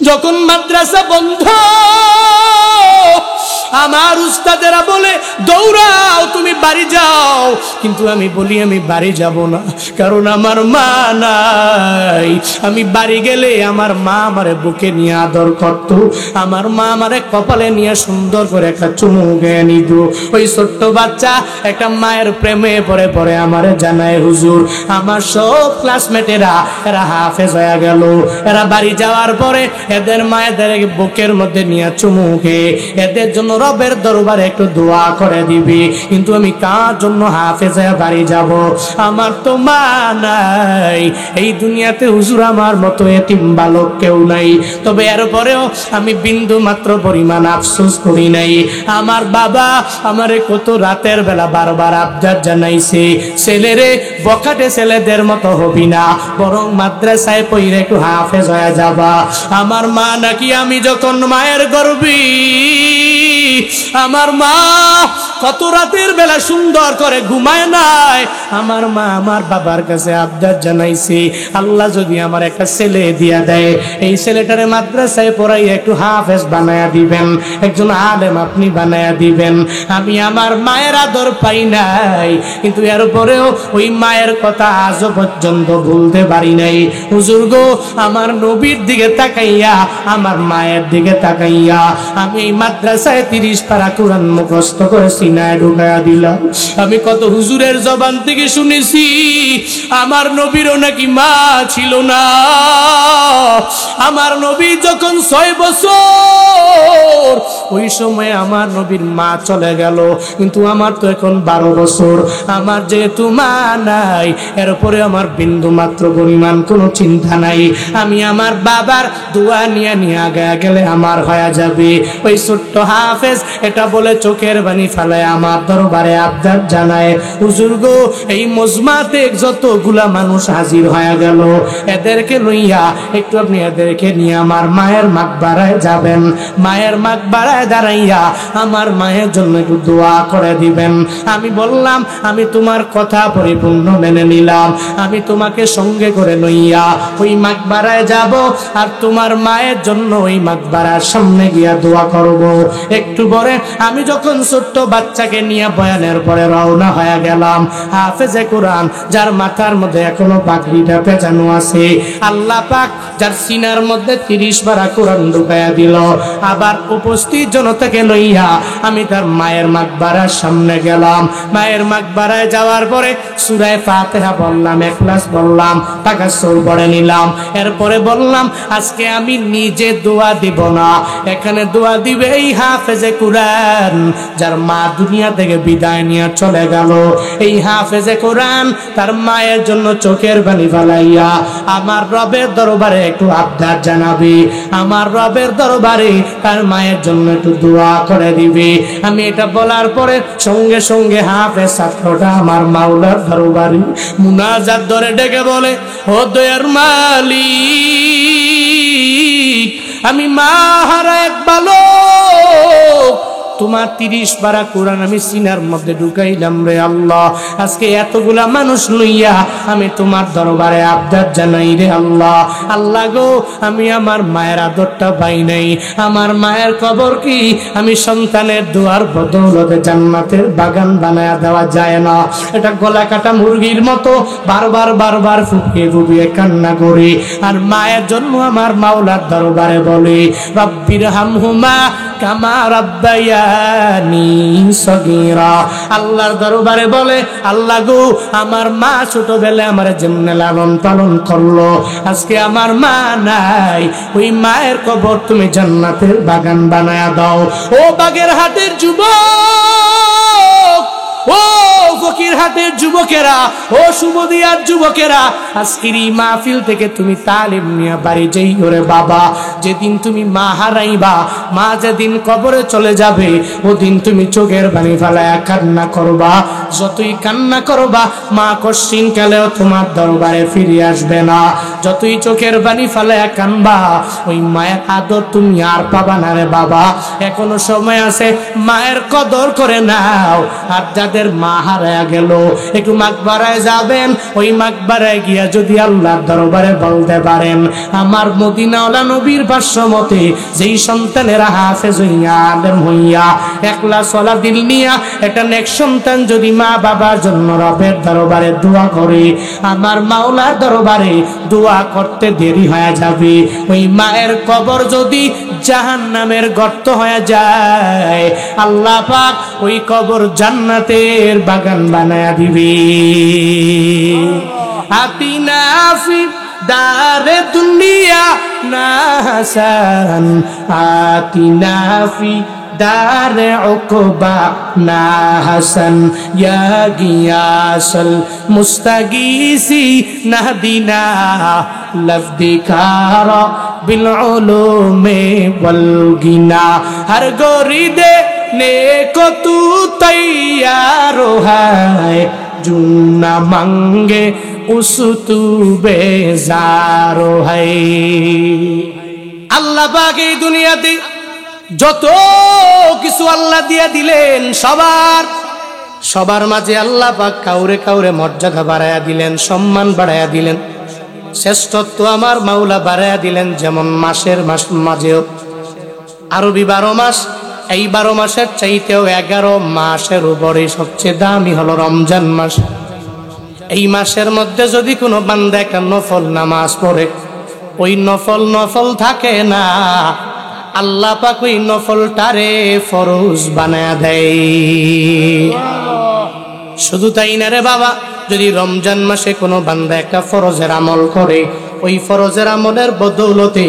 যখন মাদ্রাসা বন্ধ, আমার উস্তাদেরা বলে দৌড়াও, তুমি বাড়ি যাও। কিন্তু আমি বলি আমি বাড়ি যাব না, কারণ আমার মা নাই। আমি বাড়ি গেলে আমার মা আমারে বুকে নিয়ে আদর করত, আমার মা আমারে কপালে নিয়ে সুন্দর করে একটা চুমু গেয়ে নিত। ওই ছোট্ট বাচ্চা একটা মায়ের প্রেমে পড়ে পড়ে আমারে জানায়, হুজুর আমার সব ক্লাসমেটেরা এরা হাফেজ হয়ে গেল, এরা বাড়ি যাওয়ার পরে এদের মায়েদের বুকের মধ্যে নিয়ে চুমু খেয়ে এদের জন্য রবের দরবারে একটু দোয়া করে দিবি। কিন্তু আমি কার জন্য হাফেজ হয়ে বাড়ি যাব? আমার তো মা নাই এই দুনিয়াতে, হুজুর আমার মতো এতিম বালক কেউ নাই। তবে এরপরেও আমি বিন্দু মাত্র পরিমাণ আফসোস করি নাই। আমার বাবা আমারে কত রাতের বেলা বারবার আবদার জানাইছে, ছেলেরে বখাটে ছেলেদের মতো হবি না, বরং মাদ্রাসায় পড়ে একটু হাফেজ হয়ে যাবা। আমার মা নাকি আমি যখন মায়ের গর্ভে, আমার মা কত রাতের বেলা সুন্দর করে ঘুমায় নাই। আমার মা আমার বাবার কাছে আবদার জানাইছে, আল্লাহ যদি আমার একটা ছেলে দিয়া দেয়, এই ছেলেটারে মাদ্রাসায় পড়াই একটু হাফেজ বানায়া দিবেন, একজন আলেম আপনি বানায়া দিবেন। আমি আমার মায়ের আদর পাই নাই, কিন্তু এরপরেও ওই মায়ের কথা আজও পর্যন্ত ভুলতে পারি নাই। হুজুর গো, আমার নবীর দিকে তাকাইয়া, আমার মায়ের দিকে তাকাইয়া আমি এই মাদ্রাসায় 30 পারা কোরআন মুখস্থ করে সিনায় ঢুকাইয়া দিলাম। আমি কত হুজুরের জবান থেকে শুনেছি আমার নবীরও নাকি মা ছিল না। আমার নবী যখন 6 বছর, ওই সময় আমার নবীর মা চলে গেল, কিন্তু আমার তো এখন 12 বছর। আমার যেহেতু মা নাই, এরপরে আমার বিন্দু মাত্র পরিমাণ কোনো চিন্তা নাই। আমি আমার বাবার দোয়া নিয়ে আগে গেলে আমার হয়ে যাবে। ওই ছোট্ট হাফেজ এটা বলে চোখের বানি ফেলায় আমার দরবারে আবদার জানায়, হুজুর গো, এই মজমাতে যতগুলা মানুষ হাজির হয়ে গেল, এদেরকে লইয়া একটু আপনি এদেরকে নিয়ে আমার মায়ের মাকবারায় যাবেন, মায়ের মাকবারায় দাঁড়াইয়া আমার মায়ের জন্য একটু দোয়া করে দিবেন। আমি বললাম আমি তোমার কথা পরিপূর্ণ মেনে নিলাম, আমি তোমাকে সঙ্গে করে লইয়া ওই মাকবারায় যাব, আর তোমার মায়ের জন্য ওই মাকবারার সামনে গিয়া দোয়া করব। একটু পরে আমি যখন ছোট্ট বাচ্চাকে নিয়ে বয়ানের পরে রওনা হয়ে গেলাম, হাফেজে কোরআন যার মাথার মধ্যে এখনো পাগড়িটা পেঁচানো আছে, আল্লাহ পাক যার সিনার মধ্যে 30 পারা কোরআন ঢুকাইয়া দিল, আবার উপস্থিত জনতাকে লইয়া আমি তার মায়ের মাকবারার সামনে গেলাম। মায়ের মাকবারায় যাওয়ার পরে সূরা ফাতিহা বললাম, ইখলাস বললাম, তাকাসসুর পড়ে নিলাম। এরপরে বললাম আজকে আমি নিজে দোয়া দিব না, এখানে দোয়া দিবে এই হাফেজে কোরআন যার মা দুনিয়া থেকে বিদায় নিয়ে চলে গেল। এই হাফেজে কোরআন তার মায়ের জন্য চোখের পানি ফেলাইয়া আমার রবের দরবারে একটু আবদার জানাবে, আমার রবের দরবারে তার মায়ের জন্য একটু দোয়া করে দিবে। আমি এটা বলার পরে সঙ্গে সঙ্গে হাফেজ ছাত্রটা আমার মাওলার দরবারে মুনাজাত ধরে ডেকে বলে, ও দয়ার মালিক, আমি মা হারা এক বালক, তোমার 30 পারা কোরআন আমি সিনার মধ্যে ঢুকাইলাম রে আল্লাহ। আজকে এতগুলা মানুষ লইয়া আমি তোমার দরবারে আবদার জানাই রে আল্লাহ। আল্লাহ গো, আমি আমার মায়ের আদরটা পাই নাই, আমার মায়ের কবর কি আমি সন্তানের দোয়ার বদৌলতে জান্নাতের বাগান বানায়া দেওয়া যায় না? এটা গলা কাটা মুরগির মতো বারবার বারবার ফুপিয়ে ফুপিয়ে কান্না করি, আর মায়ের জন্য আমার মাওলার দরবারে বলি, রব্বির হামহুমা কামা রাব্বায়ানি সগীরা। আল্লাহর দরবারে বলে, আল্লাহ গো, আমার মা ছোটবেলায় আমার যেমন লালন পালন করলো, আজকে আমার মা নাই, ওই মায়ের কবর তুমি জান্নাতের বাগান বানায়া দাও। ও বাগেরহাটের যুবক, ও ফকিরহাটের যুবকেরা, ও সুমদিয়ার যুবকেরা, আজকের এই মাহফিল থেকে তুমি তালিম নিয়ে বাড়ি যাই করে বাবা। যেদিন তুমি মা হারাইবা, মা যেদিন কবরে চলে যাবে, ওদিন তুমি চোখের পানি ফেলায়া কান্না করবা। যতই কান্না করবা, মা কশিন কালেও তোমার দরবারে ফিরে আসবে না। যতই চোখের পানি ফেলায়া কানবা, ওই মায়ের আদর তুমি আর পাবা না রে বাবা। এখনো সময় আছে, মায়ের কদর করে নাও। আর যাদের যাদের মা হারায়া গেল, একটু মাকবারায় যাবেন। ওই মাকবারায় গিয়া যদি আল্লাহর দরবারে বলতে পারেন, আমার মদিনাওয়ালা নবীর ভাষ্য মতে যেই সন্তানেরা হাফেজ হইয়া আলেম হইয়া একলাস ওয়ালা দিল নিয়া একটা নেক সন্তান যদি মা বাবার জন্য রবের দরবারে দোয়া করে, আমার মাওলার দরবারে দোয়া করতে দেরি হয়ে যাবে। ওই মায়ের কবর যদি জাহান্নামের গর্ত হয়ে যায়, আল্লাহ পাক ওই কবর জান্নাতের বাগান বানায়া দিবে। আতিনা ফি দারে দুনিয়া না হাসান, আতিনা ফি দারে উকবা না হাসান, ইয়া গিয়াসাল মুস্তাগীসি নাহদিনা লফদিকারা বিল উলুমে ওয়াল গিনা। হর গরিদে নেকো তু তৈয়ার है, जुन्ना मांगे उस तू बेजारो है। আল্লাহ পাক এই দুনিয়াতে যত কিছু আল্লাহ দিয়া দিলেন, সবার মাঝে আল্লাহ পাক কাউরে কাউরে মর্যাদা বাড়ায়া দিলেন, সম্মান বাড়ায়া দিলেন, শ্রেষ্ঠত্ব আমার মাওলা বাড়ায়া দিলেন। যেমন মাসের মাঝেও আরবি 12 মাস, এই 12 মাসের চাইতেও 11 মাসের উপরে সবচেয়ে দামি হলো রমজান মাস। এই মাসের মধ্যে যদি কোনো বান্দা একটা নফল নামাজ পড়ে, ওই নফল থাকে না, আল্লাহ পাক ওই নফলটারে ফরজ বানায়া দেয়। শুধু তাই না রে বাবা, যদি রমজান মাসে কোনো বান্দা একটা ফরজের আমল করে, ওই ফরজের আমলের বদৌলতে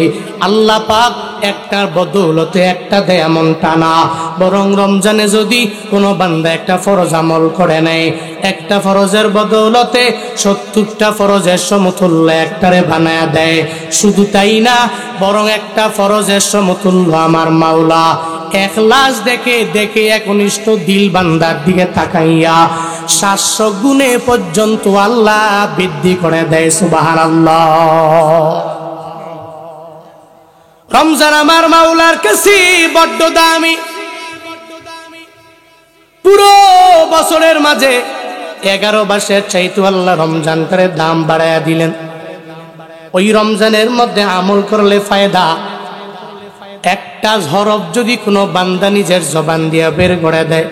আল্লাহ পাক একটার বদৌলতে একটা দেয় এমনটা না, বরং রমজানে যদি কোনো বান্দা একটা ফরজ আমল করে নেয়, একটা ফরজের বদৌলতে 70টা ফরজের সমতুল্য একটারে বানায়া দেয়। শুধু তাই না, বরং একটা ফরজের সমতুল্য আমার মাওলা এখলাস দেখে দেখে একনিষ্ঠ দিল বান্দার দিকে তাকাইয়া 700 গুণে পর্যন্ত আল্লাহ বৃদ্ধি করে দেয়। সুবহানাল্লাহ। রমজান আমার মাওলার কাছে বড্ড দামি। পুরো বছরের মাঝে 11 মাসের চাইতে আল্লাহ রমজানটারে দাম বাড়ায়া দিলেন। ওই রমজানের মধ্যে আমল করলে ফায়দা, একটা হরফ যদি কোনো বান্দা নিজের জবান দিয়া বের করে দেয়,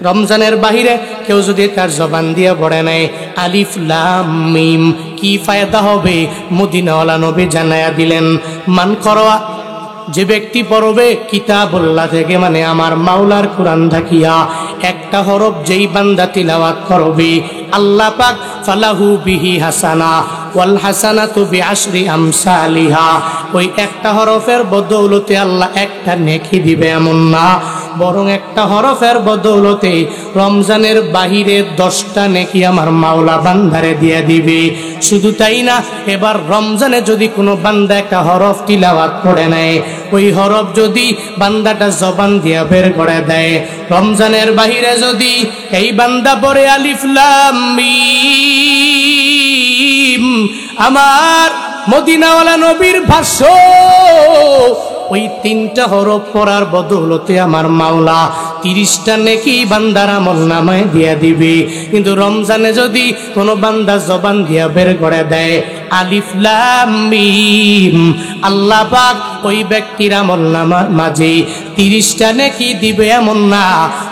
রমজানের বাহিরে কেউ যদি তার জবান দিয়া পড়ে নেয় আলিফ লাম মিম, কি ফায়দা হবে মদিনাওয়ালা নবী জানায়া দিলেন। মান করোয়া, যে ব্যক্তি পড়বে কিতাবুল্লাহ থেকে, মানে আমার মাওলার কুরআন থাকিয়া একটা হরফ যেই বান্দা তিলাওয়াত করবে, আল্লাহ পাক ফালাহু বিহি হাসানা ওয়াল হাসানাতু বিআশরি আমসালিহা, ওই একটা হরফের বদৌলতে আল্লাহ একটা নেকি দিবে এমন না, বরং একটা হরফের বদৌলতে রমজানের বাহিরে 10টা নেকি আমার মাওলা বান্দারে দিয়ে দিবে। শুধু তাই না, এবার রমজানে যদি কোনো বান্দা একটা হরফ তিলাওয়াত করে নেয়, ওই হরফ যদি বান্দাটা জবান দিয়া বের করে দেয়, রমজানের বাহিরে যদি এই বান্দা পড়ে আলিফ লাম মিম, আমার মদিনাওয়ালা নবীর ভাষ্য, ওই 3টা হরফ পড়ার বদৌলতে আমার মাওলা 30টা নেকি বান্দার আমলনামায় দিয়া দিবে। কিন্তু রমজানে যদি কোনো বান্দা জবান দিয়া বের করে দেয় আলিফ লাম মিম, আল্লাহ পাক ওই ব্যক্তির আমলনামার মাঝে 30টা নেকি দিবে এমন না,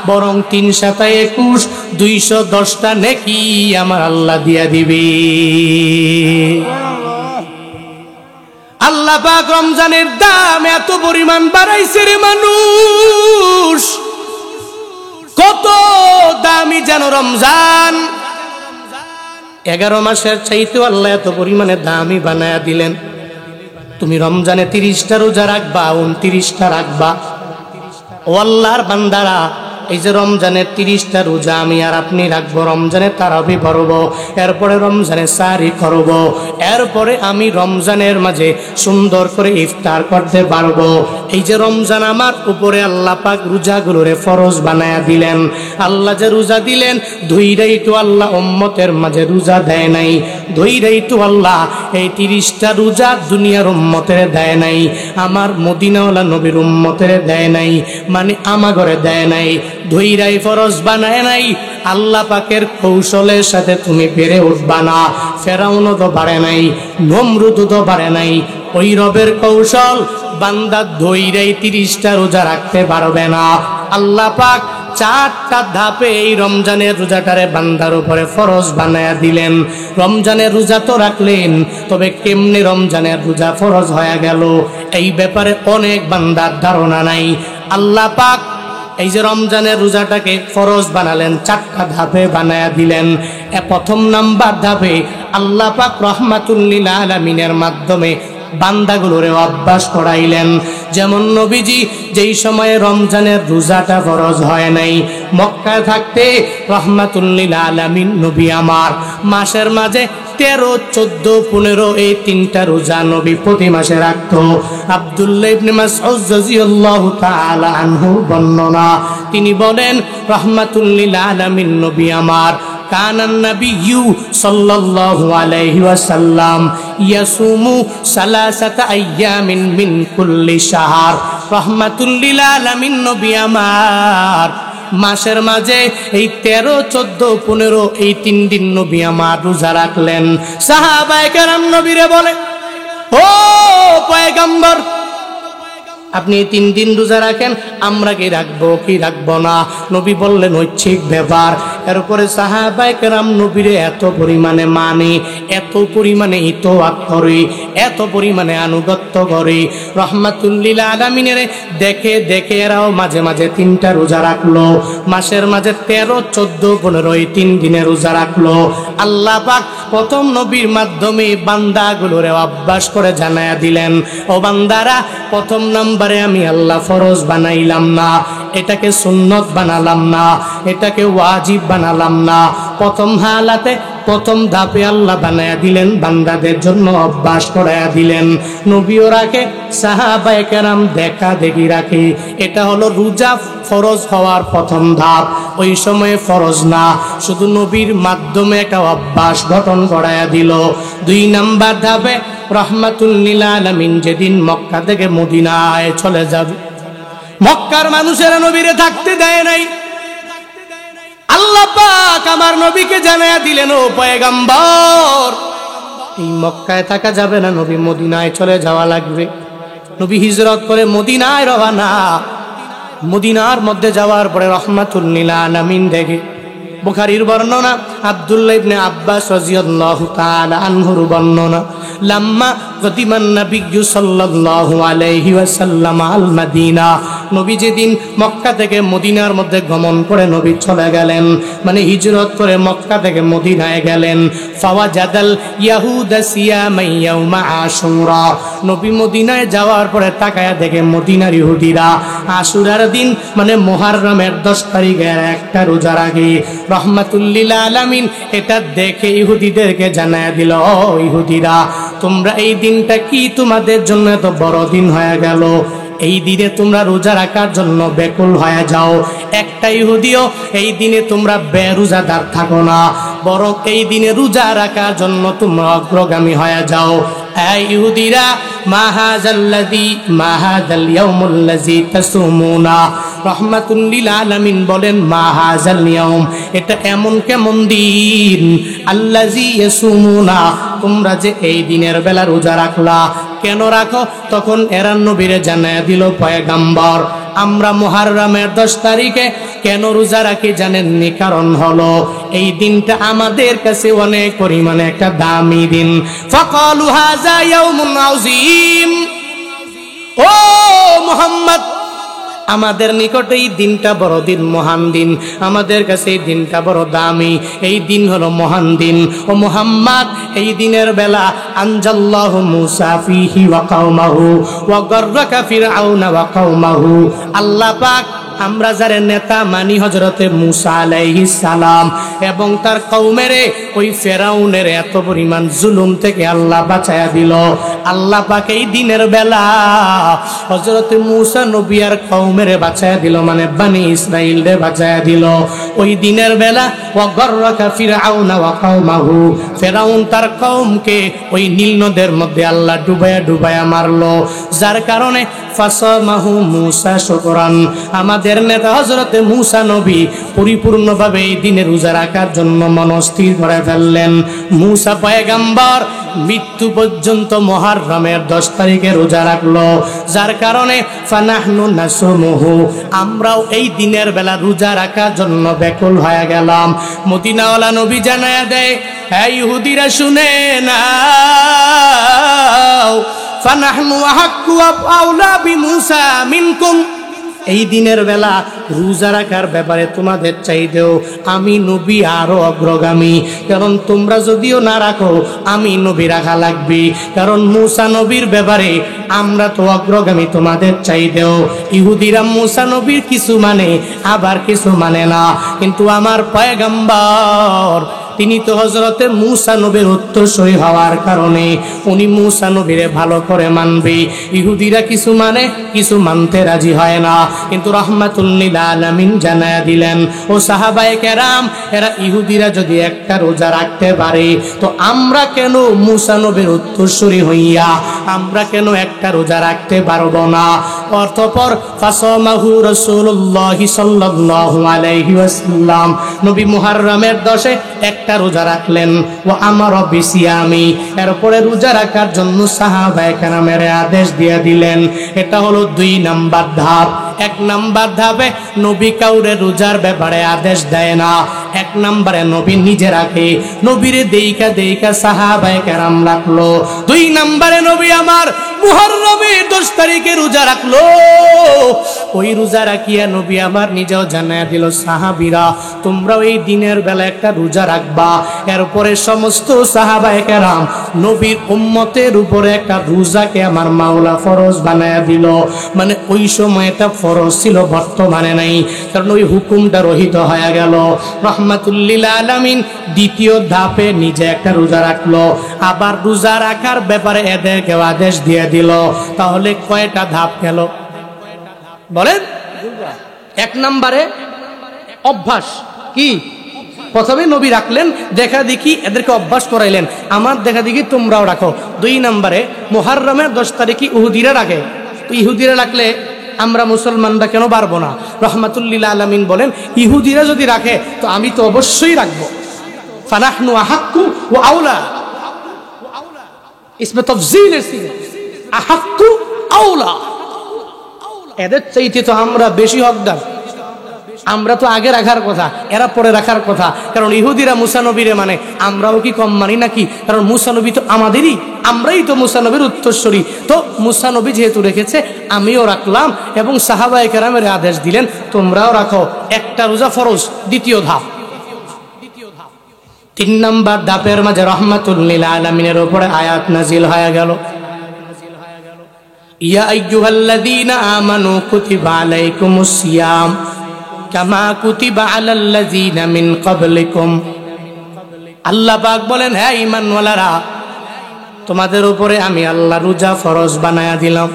বরং 3 × 7 = 21, 210টা নেকি আমার আল্লাহ দিয়া দিবে। আল্লাহ পাক রমজানের দাম এত পরিমাণ বাড়াইছে রে মানুষ, কত দামি যেন রমজান। 11 মাসের চাইতে আল্লাহ এত পরিমাণে দামি বানায়া দিলেন। তুমি রমজানে 30টা রোজা রাখবা, 29টা রাখবা। ও আল্লাহর বান্দারা, এই যে রমজানের 30টা রোজা আমি আর আপনি রাখবো, রমজানে তারাবি পড়ব, এরপরে রমজানে সাহরি করব, এরপরে আমি রমজানের মাঝে সুন্দর করে ইফতার করতে পারবো। এই যে রমজান আমার উপরে আল্লাহ পাক রোজাগুলোরে ফরজ বানায়া দিলেন। আল্লাহ যে রোজা দিলেন, ধৈরাই তো আল্লাহ উম্মতের মাঝে রোজা দেয় নাই, ধৈরাই তো আল্লাহ এই 30টা রোজা দুনিয়ার উম্মতের দেয় নাই, আমার মদিনাওয়ালা নবীর উম্মতের দেয় নাই, মানে আমাগরে দেয় নাই, ধৈরাই ফরজ বানায় নাই। আল্লাহ পাকের কৌশলের সাথে তুমি বেড়ে উঠবা না। ফেরাউনও তো পারে নাই, নমরুদও তো পারে নাই। ওই রবের কৌশল বান্দা ধৈর্যই 30টা রোজা রাখতে পারবে না। আল্লাহ পাক 4টা ধাপে এই রমজানের রোজাটারে বান্দার উপরে ফরজ বানায়া দিলেন। রমজানের রোজা তো রাখলেন, তবে কেমনে রমজানের রোজা ফরজ হয়ে গেল এই ব্যাপারে অনেক বান্দার ধারণা নাই। আল্লাহ পাক এই যে রমজানের রোজাটাকে ফরজ বানালেন, 4টা ধাপে বানায়া দিলেন। প্রথম নাম্বার ধাপে আল্লাহ পাক রহমাতুল লিল আলামিনের মাধ্যমে বান্দাগুলোরে অভ্যাস করাইলেন। যেমন নবীজি যেই সময়ে রমজানের রোজাটা ফরজ হয় নাই, মক্কায় থাকতে রহমাতুল লিল আলামিন নবী আমার মাসের মাঝে 13, 14, 15 এই 3টা রোজা নবী প্রতি মাসে রাখতো। আব্দুল্লাহ ইবনে মাসউদ রাদিয়াল্লাহু তাআলা আনহু বর্ণনা, তিনি বলেন রহমাতুল লিল আলামিন নবী আমার কানান নাবিয়্যু সাল্লাল্লাহু আলাইহি ওয়াসাল্লাম ইয়াসুমু সালাসাতা আইয়ামিন মিন কুল্লি শাহর। রহমাতুল লিল আলামিন নবী আমার মাসের মাঝে এই 13, 14, 15 এই 3 দিন নবী আমার রোজা রাখলেন। সাহাবায়ে কেরাম নবীরে বলে, ও পয়গম্বর, আপনি 3 দিন রোজা রাখেন, আমরা কি রাখবো কি রাখবো না? নবী বললেন ঐচ্ছিক ব্যাপার। এরপরে সাহাবায়ে কেরাম নবীরে এত পরিমাণে মানে, এত পরিমাণে ইতোয়াত করে, এত পরিমাণে আনুগত্য করে, রহমাতুল লিল আলামিনের দেখে দেখে এরাও মাঝে মাঝে 3টা রোজা রাখলো। মাসের মাঝে 13, 14, 15 এই 3 দিনে রোজা রাখলো। আল্লাহ পাক প্রথম নবীর মাধ্যমে বান্দাগুলোরে অভ্যাস করে জানায়া দিলেন, ও বান্দারা, প্রথম নাম্বারে আমি আল্লাহ ফরজ বানাইলাম না, এটাকে সুন্নত বানালাম না, এটাকে ওয়াজিব বানালাম না। প্রথম হালাতে প্রথম ধাপে আল্লাহ বানায়া দিলেন, বান্দাদের জন্য অভ্যাস করায়া দিলেন। নবীও রাখে, সাহাবায়ে কেরাম দেখা দেখি রাখে। এটা হলো রোজা ফরজ হওয়ার প্রথম ধাপ। ওই সময়ে ফরজ না, শুধু নবীর মাধ্যমে একটা অভ্যাস গঠন করায়া দিল। 2 নাম্বার ধাপে রহমাতুল লিল আলামিন যেদিন মক্কা থেকে মদিনায় চলে যাবে, মক্কার মানুষেরা নবীরে থাকতে দেয় নাই। আল্লাহ পাক আমার নবীকে জানায়া দিলেন, ও পয়গম্বর, এই মক্কায় থাকা যাবে না, নবী মদিনায় চলে যাওয়া লাগবে। নবী হিজরত করে মদিনায় রওনা। মদিনার মধ্যে যাওয়ার পরে রহমাতুল লিল আলামিন দেখে, বুখারীর বর্ণনা, আব্দুল্লাহ ইবনে আব্বাস রাদিয়াল্লাহু তাআলা আনহুর বর্ণনা, লাম্মা কদিমান নবিয়্যু সাল্লাল্লাহু আলাইহি ওয়াসাল্লাম আল মদিনা, নবী যেদিন মক্কা থেকে মদিনার মধ্যে গমন করে নবী চলে গেলেন, মানে হিজরত করে মক্কা থেকে মদিনায় গেলেন। ফাওয়াজাদাল ইয়াহুদা সিয়ামা ইয়াউমা আশুরা, নবী মদিনায় যাওয়ার পরে তাকায়া দেখে মদিনার ইহুদিরা আশুরার দিন মানে মুহররমের 10 তারিখের একটা রোজা রাখে। রহমাতুল লিল আলামিন এটা দেখে ইহুদিদেরকে জানায়া দিল, ও ইহুদিরা, তোমরা এই দিনটা কি তোমাদের জন্য এত বড় দিন হয়ে গেল? এই দিনে তোমরা রোজা রাখার জন্য ব্যাকুল হয়ে যাও। একটা ইহুদিও এই দিনে তোমরা বেরোজাদার থাকো না, বরং এই দিনে রোজা রাখার জন্য তোমরা অগ্রগামী হয়ে যাও। এই ইহুদিরা, মাহাজাল ইয়াউমুল্লাযী তাসুমুনা, রহমাতুল লিল আলামিন বলেন, মাহাজাল ইয়াউম, এটা এমন কেমন দিন, আল্লাযী ইয়াসুমুনা, তোমরা যে এই দিনের বেলা রোজা রাখলা, কেন রাখো? তখন এরা নবীরে জানায়া দিল, পয়গম্বর, আমরা মুহররমের 10 তারিখে কেন রোজা রাখি জানেননি? কারণ হলো এই দিনটা আমাদের কাছে অনেক পরিমাণে একটা দামি দিন। ফাকালু হাযা ইয়াউমুন আযীম, ও মুহাম্মদ, আমাদের নিকটে এই দিনটা বড় দিন, মহান দিন, আমাদের কাছে এই দিনটা বড় দামি, এই দিন হলো মহান দিন। ও মুহাম্মদ, এই দিনের বেলা আনজাল্লাহু মুসা ফীহি ওয়া কওমাহু ওয়া গাররাকা ফিরআউনা ওয়া কওমাহু, আল্লাহ পাক আমরা যারা নেতা মানি হযরতে মুসা আলাইহিস সালাম এবং তার কওমের ওই ফেরাউনের এত পরিমাণ জুলুম থেকে আল্লাহ বাঁচায়া দিল। আল্লাহ পাক এই দিনের বেলা হযরতে মুসা নবী আর কওমের বাঁচায়া দিল, মানে বনি ইসরাইলরে বাঁচায়া দিল। ওই দিনের বেলা ওয়া গাররাকা ফিরআউনা ওয়া কওমাহু, ফেরাউন তার কওমকে ওই নীল নদের মধ্যে আল্লাহ ডুবায়া ডুবায়া মারলো, যার কারণে ফাসামাহু মূসা শুকরান, আমাদের নেতা হযরতে মূসা নবী পরিপূর্ণভাবে এই দিনে রোজা রাখার জন্য মনস্থির করে ফেললেন। মূসা পয়গম্বর মৃত্যু পর্যন্ত মুহররমের 10 তারিখে রোজা রাখলো, যার কারণে ফানাহনু নাসুমুহু, আমরাও এই দিনের বেলা রোজা রাখার জন্য ব্যাকুল হয়ে গেলাম। মদিনাওয়ালা নবী জানায়া দেয়, হে ইহুদিরা শুনে নাও, ফানাহনু আহাক্কু আউলা বিমূসা মিনকুম, এই দিনের বেলা রোজা রাখার ব্যাপারে তোমাদের চাইতেও আমি নবী আরো অগ্রগামী। কারণ তোমরা যদিও না রাখো, আমি নবী রাখা লাগবে, কারণ মূসা নবীর ব্যাপারে আমরা তো অগ্রগামী তোমাদের চাইতেও। ইহুদিরা মূসা নবীর কিছু মানে, আবার কিছু মানে না, কিন্তু আমার পয়গম্বর তিনি তো হযরতে মূসা নবীর উত্তরসূরি হওয়ার কারণে উনি মূসা নবীরে ভালো করে মানবে। ইহুদিরা কিছু মানে, কিছু মানতে রাজি হয় না, কিন্তু রাহমাতুল লিল আলামিন জানায়া দিলেন, ও সাহাবায়ে কেরাম, এরা ইহুদিরা যদি একটা রোজা রাখতে পারে, তো আমরা কেন মূসা নবীর উত্তরসূরি হইয়া আমরা কেন একটা রোজা রাখতে পারবো না? অতঃপর ফাসামাহু রাসূলুল্লাহ সাল্লাল্লাহু আলাইহি ওয়াসাল্লাম নবী মুহররমের 10-এ একটা রোজা রাখলেন। ও আমার বিসিয়ামি, এরপরে রোজা রাখার জন্য সাহাবায়ে কেরামের আদেশ দিয়ে দিলেন। এটা হলো 2 নাম্বার ধাপ। 1 নাম্বার ধাপে নবী কাউরে রোজার ব্যাপারে আদেশ দেয় না, 1 নম্বরে নবী নিজে রাখে, নবীরে দেইকা দেইকা সাহাবায়ে কেরাম রাখলো। 2 নম্বরে নবী আমার মুহররমের 10 তারিখে রোজা রাখলো। ওই রোজা রাখিয়া নবী আমার নিজেও জানায়া দিল, সাহাবীরা তোমরাও এই দিনের বেলা একটা রোজা রাখবা। এরপরে সমস্ত সাহাবায়ে কেরাম নবীর উম্মতের উপরে একটা রোজাকে আমার মাওলা ফরজ বানায়া দিল। মানে ওই সময় এটা ফরজ ছিল, বর্তমানে নাই, কারণ ওই হুকুমটা রহিত হয়ে গেল। রাহমাতুল লিল আলামিন দ্বিতীয় ধাপে নিজে একটা রোজা রাখলো, আবার রোজা রাখার ব্যাপারে এদেরকে আদেশ দিয়ে দিল। তাহলে কয়টা ধাপ গেল বলেন? 1 নম্বরে অভ্যাস কি, প্রথমে নবী রাখলেন, দেখা দেখি এদেরকে অভ্যাস করাইলেন, আমার দেখা দেখি তোমরাও রাখো। 2 নম্বরে মুহররমের 10 তারিখে ইহুদিরা রাখে, তো ইহুদিরা রাখলে আমরা মুসলমানরা কেন পারবো না? রাহমাতুল লিল আলামিন বলেন, ইহুদিরা যদি রাখে তো আমি তো অবশ্যই রাখবো। ফানাহনু আহাক্কু ওয়া আউলা, ইসমে তাফজিল এসে আহাক্কু আউলা, এদের চাইতে তো আমরা বেশি হকদার। আমরা তো আগে রাখার কথা, এরা পরে রাখার কথা, কারণ ইহুদিরা মূসা নবীরে মানে, আমরাও কি কম মানি নাকি? কারণ মূসা নবী তো আমাদেরই, আমরাই তো মূসা নবীর উত্তরসূরি। তো মূসা নবী যেহেতু রেখেছে আমিও রাখলাম, এবং সাহাবায়ে কেরামের আদেশ দিলেন তোমরাও রাখো। একটা রোজা ফরজ। দ্বিতীয় ধাপ। 3 নম্বর ধাপের মাঝে রাহমাতুল লিল আলামিনের উপরে আয়াত নাজিল হয়ে গেল, ইয়া আইয়ুহাল্লাযীনা আমানু কুতিবা আলাইকুমুস সিয়াম কামা কুতিবা আলাল্লাযীনা মিন ক্বাবলিকুম। আল্লাহ পাক বলেন, হে ঈমানওয়ালারা, তোমাদের উপরে আমি আল্লাহ রোজা ফরজ বানায়া দিলাম।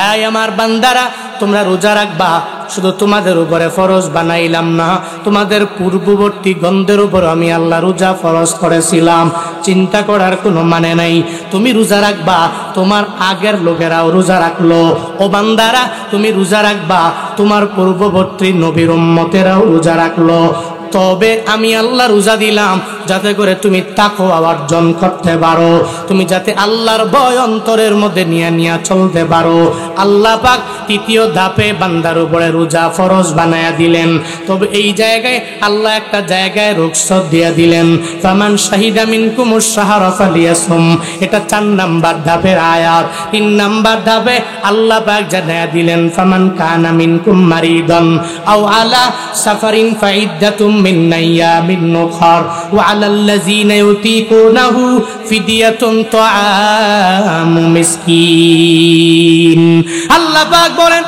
আয় আমার বান্দারা, তোমরা রোজা রাখবা। শুধু তোমাদের উপরে ফরজ বানাইলাম না, তোমাদের পূর্ববর্তী গণদের উপর আমি আল্লাহ রোজা ফরজ করেছিলাম। চিন্তা করার কোনো মানে নাই। তুমি রোজা রাখবা, তোমার আগের লোকেরাও রোজা রাখলো। ও বান্দারা, তুমি রোজা রাখবা, তোমার পূর্ববর্তী নবীর উম্মতেরাও রোজা রাখলো। তবে আমি আল্লাহ রোজা দিলাম যাতে করে তুমি তাকওয়া অর্জন করতে পারো, তুমি যাতে আল্লাহর ভয় অন্তরের মধ্যে নিয়ে নিয়ে চলতে পারো। আল্লাহ পাক 3য় ধাপে বান্দার উপরে রোজা ফরজ বানায়া দিলেন। তবে এই জায়গায় আল্লাহ একটা জায়গায় রুখসত দিয়ে দিলেন, ফামান শাহিদা মিনকুমুশ শাহরা ফালিয়াসুম। এটা 4 নাম্বার ধাপের আয়াত। 3 নাম্বার ধাপে আল্লাহ পাক জানায়া দিলেন, ফামান কানা মিনকুম মারিদান আও আলা সাফারিন ফাইদ্দাতুম মিন আইয়ামিন উখর ওয়া আলাল্লাযীনা ইউতিকুনাহু ফিদিয়াতুন তাআমু মিসকিন। আল্লাহ পাক বলেন,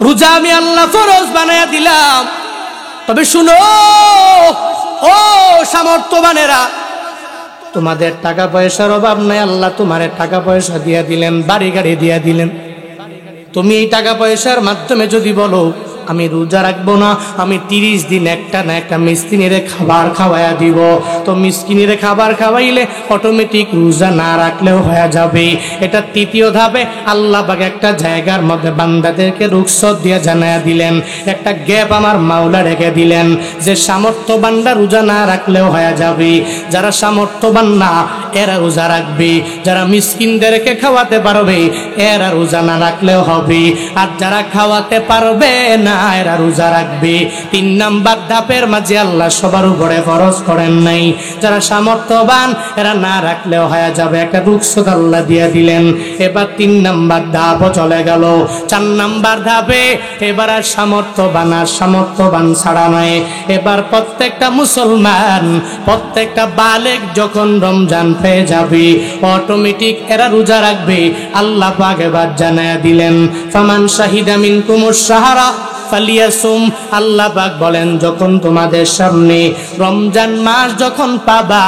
রোজা আমি আল্লাহ ফরজ বানায়া দিলাম। তবে শুনো ও সামর্থ্যবানেরা, তোমাদের টাকা পয়সার অভাব নাই, আল্লাহ তোমার টাকা পয়সা দিয়ে দিলেন, বাড়ি গাড়ি দিয়ে দিলেন। তুমি এই টাকা পয়সার মাধ্যমে যদি বলো আমি রোজা রাখবো না, আমি 30 দিন একটা না একটা মিসকিনের খাবার খাওয়াইয়া দিব। তো মিসকিনের খাবার খাওয়াইলে অটোমেটিক রোজা না রাখলেও হয়ে যাবে। এটা তৃতীয় ধাপে আল্লাহ পাক একটা জায়গার মধ্যে বান্দাদেরকে রুখসত দিয়ে জানায়া দিলেন, একটা গ্যাপ আমার মাওলা রেখে দিলেন যে সামর্থ্যবান রোজা না রাখলেও হয়ে যাবে। যারা সামর্থ্যবান না এরা রোজা রাখবে, যারা মিসকিনদেরকে খাওয়াতে পারবে এরা রোজা না রাখলেও হবে, আর যারা খাওয়াতে পারবে না এরা রোজা রাখবে। 3 নাম্বার ধাপের মাঝে আল্লাহ সবার উপরে ফরজ করেন নাই, যারা সামর্থ্যবান এরা না রাখলেও হয়ে যাবে, একটা রুখসত আল্লাহ দিয়ে দিলেন। এবার 3 নাম্বার ধাপও চলে গেল। 4 নাম্বার ধাপে এবার আর সামর্থ্যবান ছাড়া নয়, এবার প্রত্যেকটা মুসলমান, প্রত্যেকটা বালেগ যখন রমজান পেয়ে যাবে অটোমেটিক এরা রোজা রাখবে। আল্লাহ পাক এবার জানায়া দিলেন, ফামান শাহিদা মিনকুমুশ শাহরা ফালিয়াসুম। আল্লাহ পাক বলেন, যখন তোমাদের সামনে রমজান মাস যখন পাবা,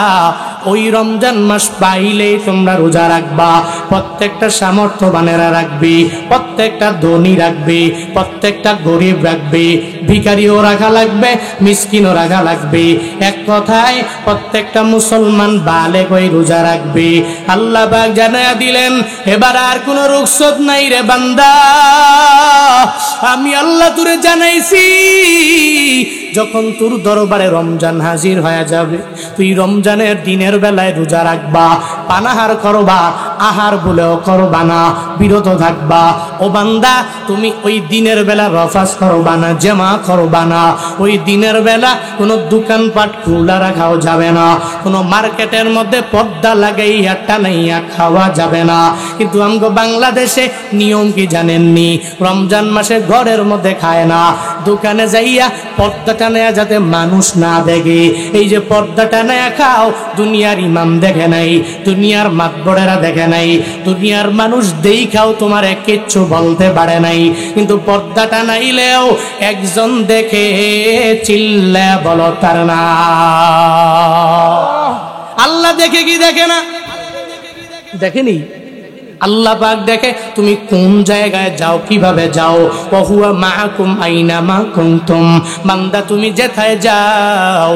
ওই রমজান মাস পাইলেই তোমরা রোজা রাখবা। প্রত্যেকটা সামর্থ্যবানেরা রাখবে, প্রত্যেকটা ধনী রাখবে, প্রত্যেকটা গরিব রাখবে, ভিখারিও রাখা লাগবে, মিসকিনও রাখা লাগবে। এক কথায় প্রত্যেকটা মুসলমান বালেগ ওই রোজা রাখবে। আল্লাহ পাক জানায়া দিলেন, এবার আর কোনো রুখসত নাই রে বান্দা, আমি আল্লাহ তোরে জানাইছি যখন তোর দরবারে রমজান হাজির হয়ে যাবে তুই রমজানের দিনের বেলায় রোজা রাখবা, পানাহার করবা, আহার বলেও করবা না, বিরত থাকবা। ও বান্দা, তুমি ওই দিনের বেলা রফাস করবা না, জামা করবা না। ওই দিনের বেলা কোনো দোকানপাট খোলা রাখাও যাবে না, কোনো মার্কেটের মধ্যে পর্দা লাগাইয়া টানাইয়া খাওয়া যাবে না। কিন্তু আমগো বাংলাদেশে নিয়ম কি জানেননি? রমজান মাসে ঘরের মধ্যে খায় না, দোকানে যাইয়া পর্দা টানাইয়া যাতে মানুষ না দেখে। এই যে পর্দা টানাইয়া খাও, দুনিয়ার ইমাম দেখে নাই, দুনিয়ার মাতবরেরা দেখে নাই, দুনিয়ার মানুষ দেখাও তোমার কিচ্ছু বলতে পারে নাই। কিন্তু পর্দা টানাইলেও একজন দেখে, চিল্লা বলো তার না। আল্লাহ দেখে কি দেখে না? দেখেনি? আল্লাহ পাক দেখে তুমি কোন জায়গায় যাও, কিভাবে যাও। ওহুয়া মাআকুম আইনা মা কুনতুম। বান্দা তুমি যেথায় যাও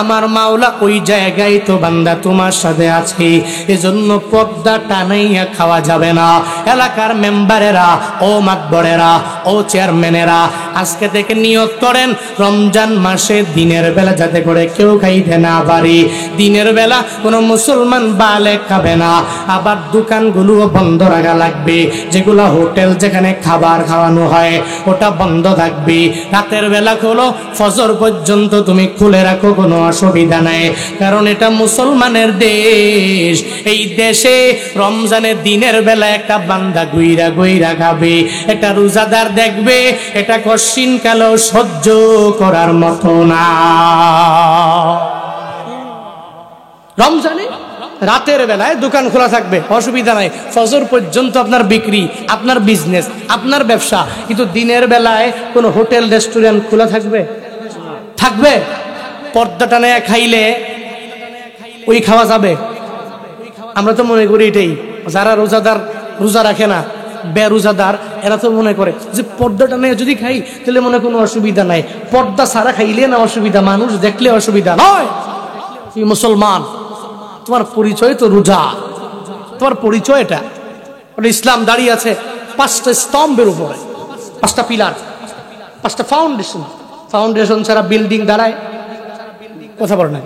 আমার মাওলা ওই জায়গায় তো বান্দা তোমার সাথে আছে। এজন্য পর্দা টানাইয়া খাওয়া যাবে না। এলাকার মেম্বারেরা, ও মাতবরেরা, ও চেয়ারম্যানেরা, আজকে থেকে নিয়ত করেন রমজান মাসে দিনের বেলা যাতে করে কেউ খাইতে না পারে। দিনের বেলা কোনো মুসলমান বালেগ খাবে না। আবার দোকানগুলোও বন্ধ রাখা লাগবে, যেগুলো হোটেল যেখানে খাবার খাওয়ানো হয় ওটা বন্ধ থাকবে। রাতের বেলা খোলো, ফজর পর্যন্ত তুমি খুলে রাখো, কোনো অসুবিধা নাই, কারণ এটা মুসলমানের দেশ। এই দেশে রমজানের দিনের বেলা একটা বান্দা গুইরা খাবে, এটা রোজাদার দেখবে, এটা কশিন কালো সহ্য করার মতো না। রমজানে রাতের বেলায় দোকান খোলা থাকবে, অসুবিধা নাই, ফজর পর্যন্ত আপনার বিক্রি, আপনার বিজনেস, আপনার ব্যবসা। কিন্তু দিনের বেলায় কোনো হোটেল রেস্টুরেন্ট খোলা থাকবে? পর্দা টানায় খাইলে ওই খাওয়া যাবে? আমরা তো মনে করি এটাই। যারা রোজাদার, রোজা রাখে না, বেরোজাদার, এরা তো মনে করে যে পর্দা টানায় যদি খাই তাহলে মনে কোনো অসুবিধা নাই, পর্দা ছাড়া খাইলে না অসুবিধা, মানুষ দেখলে অসুবিধা নয়। তুই মুসলমান, তোমার পরিচয় তো রোজা, তোমার পরিচয় এটা। ইসলাম দাঁড়িয়ে আছে 5টা স্তম্ভের উপরে, 5টা পিলার, 5টা ফাউন্ডেশন ছাড়া বিল্ডিং দাঁড়ায়? কথা বলে না।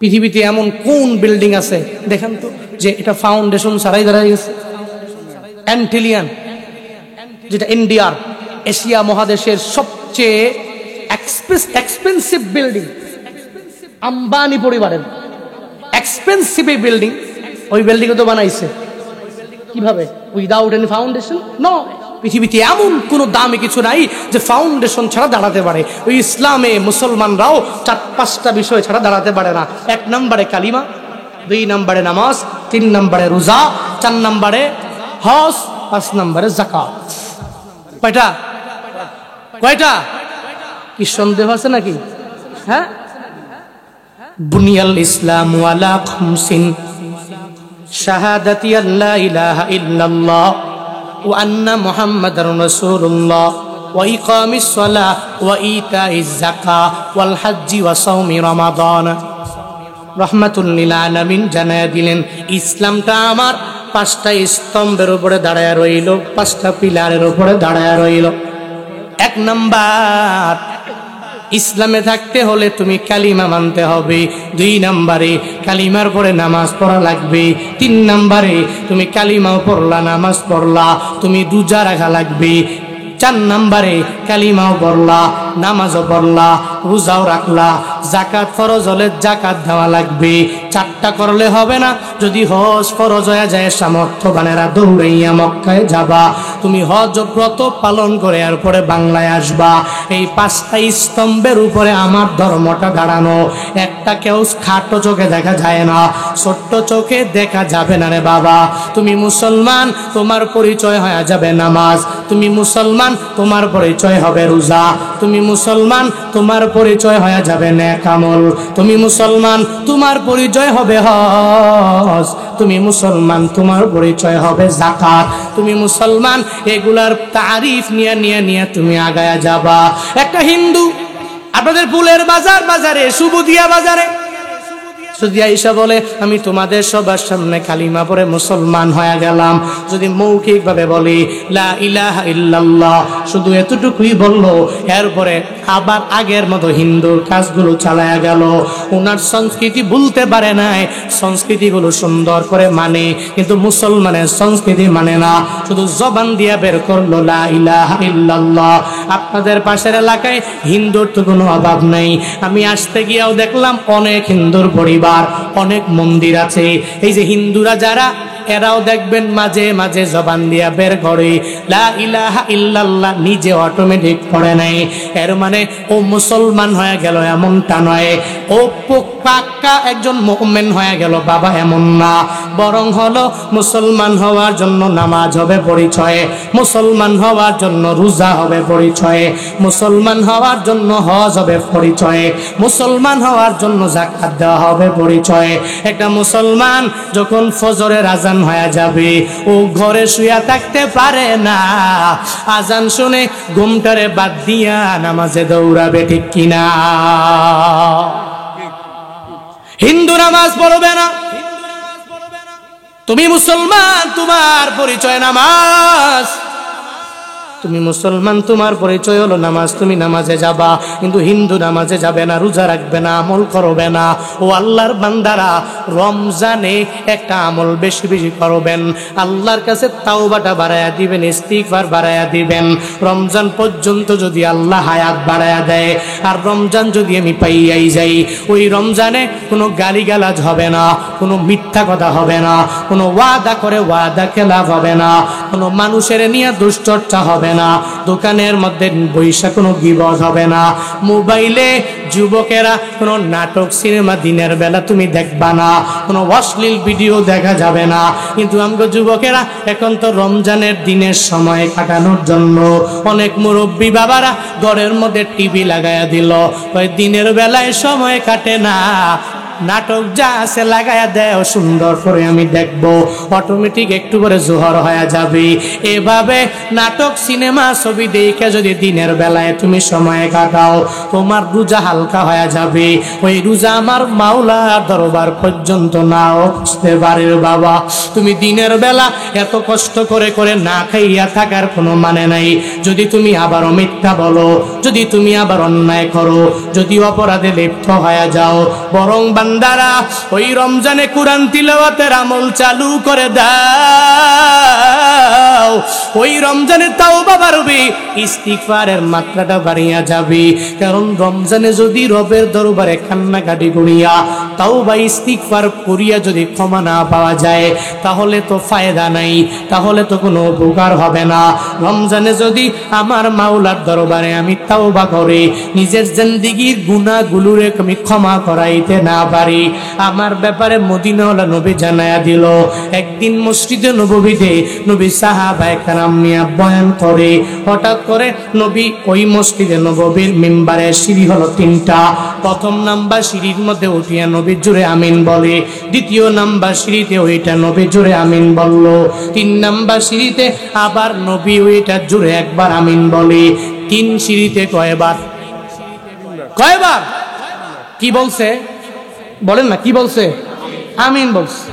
পৃথিবীতে এমন কোন বিল্ডিং আছে দেখেন তো যে এটা ফাউন্ডেশন ছাড়াই দাঁড়ায় গেছে? অ্যান্টিলিয়ান, যেটা ইন্ডিয়ার, এশিয়া মহাদেশের সবচেয়ে এক্সপেন্সিভ বিল্ডিং, আম্বানি পরিবারের এক্সপেন্সিভ বিল্ডিং, ওই বিল্ডিং তো বানাইছে কিভাবে? Without any foundation? নো। পৃথিবীতে এমন কোনো দামি কিছু নাই যে ফাউন্ডেশন ছাড়া দাঁড়াতে পারে। ওই ইসলামে মুসলমানরাও 4-5টা বিষয় ছাড়া দাঁড়াতে পারে না। 1 নম্বরে কালিমা, 2 নম্বরে নামাজ, 3 নম্বরে রোজা, 4 নম্বরে হজ, 5 নম্বরে যাকাত। কয়টা? কি সন্দেহ আছে নাকি? হ্যাঁ, বুনিয়াল ইসলামু আলা খামসিন শাহাদাতি আল্লা ইলাহা ইল্লাল্লাহ ওয়া আন্না মুহাম্মাদার রাসূলুল্লাহ ওয়া ইকামিস সালাহ ওয়া ইতাইজ যাকাত ওয়াল হজ্জি ওয়া সাওমি রমাদান। রহমাতুল লিল আলামিন জানায়া দিলেন, ইসলামটা আমার 5টা স্তম্ভের উপরে দাঁড়ায়া রইল, 5টা পিলারের উপরে দাঁড়ায়া রইল। 1 নাম্বার, ইসলামে থাকতে হলে তুমি কালিমা মানতে হবে। 2 নম্বরে কালিমার পরে নামাজ পড়া লাগবে। 3 নম্বরে তুমি কালিমাও পড়লা, নামাজ পড়লা, তুমি রোজা রাখা লাগবে। 4 নম্বরে কালিমাও পড়লা, নামাজও পড়লা, রোজাও রাখলা, যাকাত ফরজ হলে যাকাত দেওয়া লাগবে। 4টা করলে হবে না। যদি হজ ফরজ হয়ে যায়, সামর্থ্যবানেরা দৌড়াইয়া মক্কায় যাবা, তুমি হজ ব্রত পালন করে এরপরে বাংলায় আসবা। এই 5টা স্তম্ভের উপরে আমার ধর্মটা দাঁড়ানো। একটা কেউ খাটো চোখে দেখা যায় না, ছোট্ট চোখে দেখা যাবে না রে বাবা। তুমি মুসলমান, তোমার পরিচয় হয়ে যাবে নামাজ। তুমি মুসলমান, তোমার পরিচয় হবে রোজা। তুমি মুসলমান, তোমার পরিচয় হয়ে যাবে নেক আমল। তুমি মুসলমান, তোমার পরিচয় হবে হজ। তুমি মুসলমান, তোমার পরিচয় হবে যাকাত। তুমি মুসলমান, এগুলার তারিফ নিয়ে তুমি আগায়া যাবা। একটা হিন্দু আপনাদের ফুলের বাজারে সুবুদিয়া বাজারে যদি আইসা বলে, আমি তোমাদের সবার সামনে কালিমা পড়ে মুসলমান হয়ে গেলাম, যদি মৌখিক ভাবে বলি লা ইলাহা ইল্লাল্লাহ, শুধু এতটুকুই বললো, এরপরে আবার আগের মতো হিন্দুর কাজগুলো চালায়া গেল। ওনার সংস্কৃতি ভুলতে পারে নাই, সংস্কৃতিগুলো সুন্দর করে মানে, কিন্তু মুসলমানের সংস্কৃতি মানে না, শুধু জবান দিয়া বের করলো লা ইলাহা ইল্লাল্লাহ। আপনাদের পাশের এলাকায় হিন্দুর তো কোনো অভাব নেই। আমি আসতে গিয়েও দেখলাম অনেক হিন্দুর পরিবার, অনেক মন্দির আছে। এই যে হিন্দুরা যারা, এরাও দেখবেন মাঝে মাঝে জবান দিয়া বের করে লা ইলাহা ইল্লাল্লাহ, নিজে অটোমেটিক পড়ে নাই। এর মানে ও মুসলমান হয়ে গেল এমনটা নয়, ও পাক্কা একজন মুমিন হয়ে গেল বাবা, এমন না। বরং হলো মুসলমান হওয়ার জন্য নামাজ হবে পরিচয়, মুসলমান হওয়ার জন্য রোজা হবে পরিচয়, মুসলমান হওয়ার জন্য হজ হবে পরিচয়, মুসলমান হওয়ার জন্য যাকাত দেওয়া হবে পরিচয়। একটা মুসলমান যখন ফজরের আজান হয়ে যাবে, ও ঘরে শুয়ে থাকতে পারে না, আজান শুনে ঘুমটারে বাদ দিয়া নামাজে দৌড়াবে, ঠিক কিনা? হিন্দু নামাজ পড়বে না। তুমি মুসলমান, তোমার পরিচয় নামাজ। তুমি মুসলমান, তোমার পরিচয় হলো নামাজ, তুমি নামাজে যাবা। কিন্তু হিন্দু নামাজে যাবে না, রোজা রাখবে না, আমল করবে না। ও আল্লাহর বান্দারা, রমজানে একটা আমল বেশি বেশি করবেন, আল্লাহর কাছে তাওবাটা বাড়ায়া দিবেন, ইস্তিগফার বাড়ায়া দিবেন। রমজান পর্যন্ত যদি আল্লাহ হায়াত বাড়ায়া দেয়, আর রমজান যদি আমি পাইয়াই যাই, ওই রমজানে কোনো গালিগালাজ হবে না, কোনো মিথ্যা কথা হবে না, কোনো ওয়াদা করে ওয়াদা খেলাফ হবে না, কোনো মানুষের নিয়ে দুশ্চর্চা হবে না, দোকানের মধ্যে বৈশা কোনো গীবত হবে না, মোবাইলে যুবকেরা কোনো নাটক সিনেমা দিনের বেলা তুমি দেখবা না, কোনো অশ্লীল ভিডিও দেখা যাবে না। কিন্তু আমরা যুবকেরা এখন তো রমজানের দিনের সময় কাটানোর জন্য অনেক মুরব্বী বাবারা ঘরের মধ্যে টিভি লাগায়া দিল, ওই দিনের বেলায় সময় কাটে না, নাটক যা আছে লাগায়া দেয়, সুন্দর করে আমি দেখবো, অটোমেটিক একটু করে জোহর হয়ে যাবে। এভাবে নাটক সিনেমা ছবি দেখে যদি দিনের বেলায় তুমি সময় কাটাও, তোমার রোজা হালকা হয়ে যাবে। ওই রোজা আমার মাওলার দরবার পর্যন্ত নাও বুঝতে পারে বাবা। তুমি দিনের বেলা এত কষ্ট করে করে না খাইয়া থাকার কোনো মানে নাই। যদি তুমি আবার মিথ্যা বলো, যদি তুমি আবার অন্যায় করো, যদি অপরাধে লিপ্ত হয়ে যাও, বরং বান্দারা ওই রমজানে কুরআন তিলাওয়াতের আমল চালু করে দাও। ওই রমজানে তাওবা বাড়বে, ইস্তিগফারের মাত্রাটা বাড়িয়া যাবে। কারণ রমজানে যদি রবের দরবারে কান্নাকাটি করিয়া তাওবা ইস্তিগফার করিয়া যদি ক্ষমা না পাওয়া যায়, তাহলে তো ফায়দা নাই, তাহলে তো কোনো উপকার হবে না। রমজানে যদি আমার মাওলার দরবারে আমি তাওবা করে নিজের জিন্দেগীর গুনাহগুলোরে আমি ক্ষমা করাইতে না পারি, আমার ব্যাপারে মদিনাওয়ালা নবী জানায়া দিল। একদিন মসজিদে নববীতে নবী সাহাবায়ে কেরাম নিয়ে বয়ান করে, হঠাৎ করে নবী ওই মসজিদে নববীর মিম্বারে সিঁড়ি হলো 3টা। প্রথম নাম্বার সিঁড়ির মধ্যে উঠিয়া নবী জোরে আমিন বলে, দ্বিতীয় নাম্বার সিঁড়িতে ওইটা নবী জোরে আমিন বলল, 3 নাম্বার সিঁড়িতে আবার নবী ওইটা জোরে একবার আমিন বলে, তিন সিঁড়িতে কয়বার? কয়বার? কি বলছে বলেন না, কি বলছে? আমিন বলছে।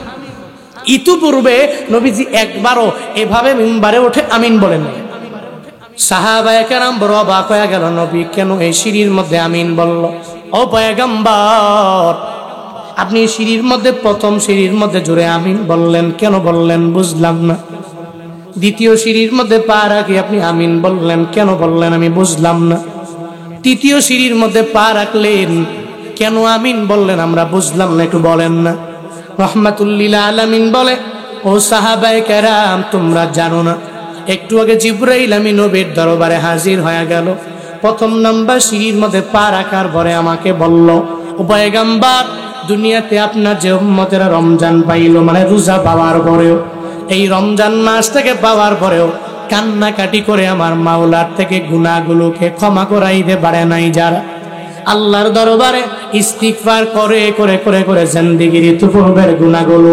ইতিপূর্বে নবীজি একবারও এভাবে মিম্বারে ওঠে আমিন বলেন। সাহাবায়ে কেরাম বড় অবাক হয়ে গেল, নবী কেন এই সিঁড়ির মধ্যে আমিন বলল? ও পয়গম্বর, আপনি সিঁড়ির মধ্যে প্রথম সিঁড়ির মধ্যে জোরে আমিন বললেন, কেন বললেন বুঝলাম না। দ্বিতীয় সিঁড়ির মধ্যে পা রাখি আপনি আমিন বললেন, কেন বললেন আমি বুঝলাম না। তৃতীয় সিঁড়ির মধ্যে পা রাখলেন, কেন আমিন বললেন আমরা বুঝলাম না, একটু বলেন না। রহমাতুল্লিল আলামিন বলে, ও সাহাবায়ে কেরাম তোমরা জানো না, একটু আগে জিবরাইল আমি নবীর দরবারে হাজির হয়ে গেল, প্রথম নাম্বার সিঁড়ির মধ্যে পা রাখার পরে আমাকে বলল, ও পয়গম্বর, দুনিয়াতে আপনার যে উম্মতেরা রমজান পাইল, মানে রোজা পাওয়ার পরেও, এই রমজান মাস থেকে পাওয়ার পরেও কান্নাকাটি করে আমার মাওলার থেকে গুনাহগুলোকে ক্ষমা করাইতে পারে নাই, যারা আল্লাহর দরবারে ইস্তিগফার করে করে করে করে জিন্দেগির পূর্বের গুনাহগুলো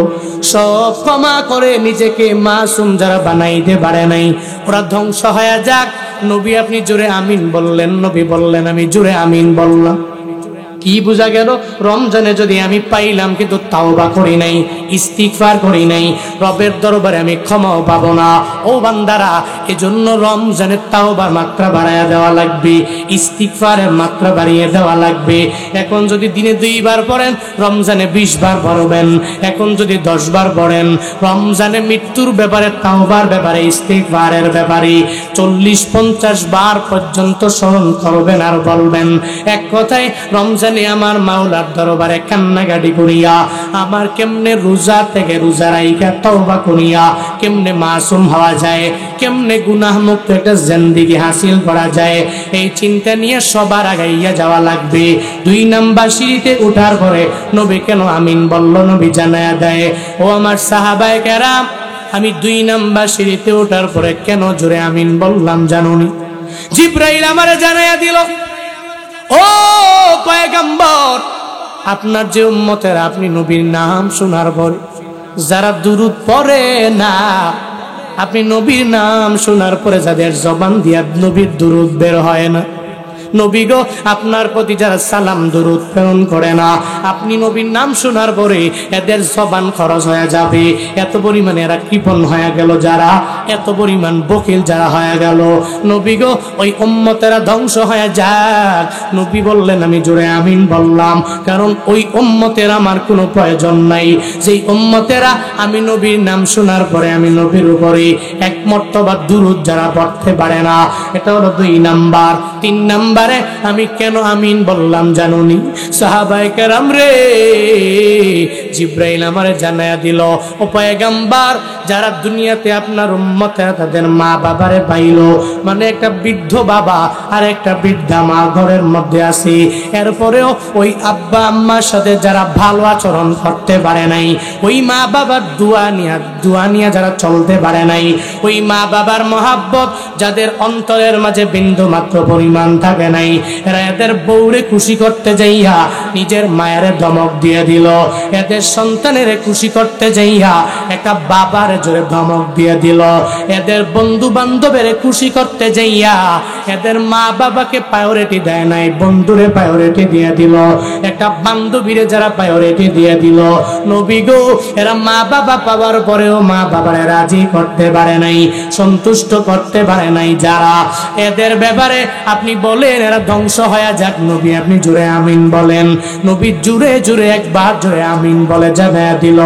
সব ক্ষমা করে নিজেকে মাসুম যারা বানাইতে পারে নাই, ওরা ধ্বংস হয়ে যাক। নবী আপনি জোরে আমিন বললেন, নবী বললেন আমি জোরে আমিন বললাম। কি বোঝা গেল? রমজানে যদি আমি পাইলাম কিন্তু তাওবা করি নাই, ইস্তিগফার করি নাই, রবের দরবারে আমি ক্ষমাও পাবো না। ও বান্দারা, এজন্য রমজানের তাওবার মাত্রা বাড়ায়া দেওয়া লাগবে, ইস্তিগফারের মাত্রা বাড়িয়ে দেওয়া লাগবে। এখন যদি দিনে 2 বার পড়েন, রমজানে 20 বার পড়বেন। এখন যদি 10 বার পড়েন, রমজানে মৃত্যুর ব্যাপারে, তাওবার ব্যাপারে, ইস্তিগফারের ব্যাপারে 40-50 বার পর্যন্ত স্মরণ করবেন আর বলবেন। এক কথায় রমজান আমার মাওলার দরবারে কান্নাকাটি করিয়া, আমার কেমনে রোজা থেকে রোজা রাইখা তওবা করিয়া কেমনে মাসুম হওয়া যায়, কেমনে গুনাহ মুক্ত একটা জিন্দেগি হাসিল করা যায়, এই চিন্তা নিয়ে সবার আগাইয়া যাওয়া লাগবে। 2 নাম্বার সিঁড়িতে ওঠার পরে নবী কেন আমিন বলল, নবী জানায়া দেয়, ও আমার সাহাবায়ে কেরাম, আমি 2 নাম্বার সিঁড়িতে ওঠার পরে কেন জোরে আমিন বললাম জানুনি? জিবরাইল আমারে জানায়া দিল, ও পয়গম্বর, আপনার যে উম্মতেরা, আপনি নবীর নাম শোনার পরে যারা দুরূদ পড়ে না, আপনি নবীর নাম শোনার পরে যাদের জবান দিয়া নবীর দুরূদ বের হয় না, নবী গো আপনার প্রতি যারা সালাম দুরূদ প্রেরণ করে না, আপনি নবীর নাম শোনার পরে এদের জবান খরচ হয়ে যাবে। এত পরিমাণে এরা কৃপণ হয়ে গেল, যারা এত পরিমাণ বকিল যারা হয়ে গেল, নবী গো ওই উম্মতেরা ধ্বংস হয়ে যাক। নবী বললেন আমি জোরে আমিন বললাম, কারণ ওই উম্মতের আমার কোনো প্রয়োজন নাই, যেই উম্মতেরা আমি নবীর নাম শোনার পরে আমি নবীর উপরে এক মর্তবা দুরূদ যারা পড়তে পারে না। এটা হলো 2 নাম্বার। 3 নাম্বার আমি কেন আমিন বললাম জানুনি? সাহাবায়ে কেরাম রে, জিবরাইল আমারে জানায়া দিল, ও পয়গম্বর, যারা দুনিয়াতে আপনার উম্মতেরা তাদের মা বাবারে পাইলো, মানে একটা বৃদ্ধ বাবা আর একটা বৃদ্ধা মা ঘরের মধ্যে আছে, এরপরেও ওই আব্বা আম্মার সাথে যারা ভালো আচরণ করতে পারে নাই, ওই মা বাবার দোয়া নিয়া যারা চলতে পারে নাই, ওই মা বাবার মহাব্বত যাদের অন্তরের মাঝে বিন্দু মাত্র পরিমাণ থাকে নাই, এরা এদের বউরে খুশি করতে যাইয়া নিজের মায়ের ধমক দিয়ে দিল, এদের সন্তানের খুশি করতে যাইয়া একটা বাবার জোরে ধমক দিয়ে দিল, এদের বন্ধু বান্ধবের খুশি করতে যাইয়া এদের মা বাবাকে প্রায়োরিটি দেয় নাই, বন্ধুরে প্রায়োরিটি দিয়ে দিল, একটা বান্ধবীরে যারা প্রায়োরিটি দিয়ে দিল, নবী গো এরা মা বাবা পাওয়ার পরেও মা বাবারে রাজি করতে পারে নাই, সন্তুষ্ট করতে পারে নাই, যারা এদের ব্যাপারে আপনি বলেন এরা ধ্বংস হয়ে যাক, নবী আপনি জোরে আমিন বলেন। নবী জুড়ে জুড়ে একবার জোরে আমিন বলে জানায়া দিল,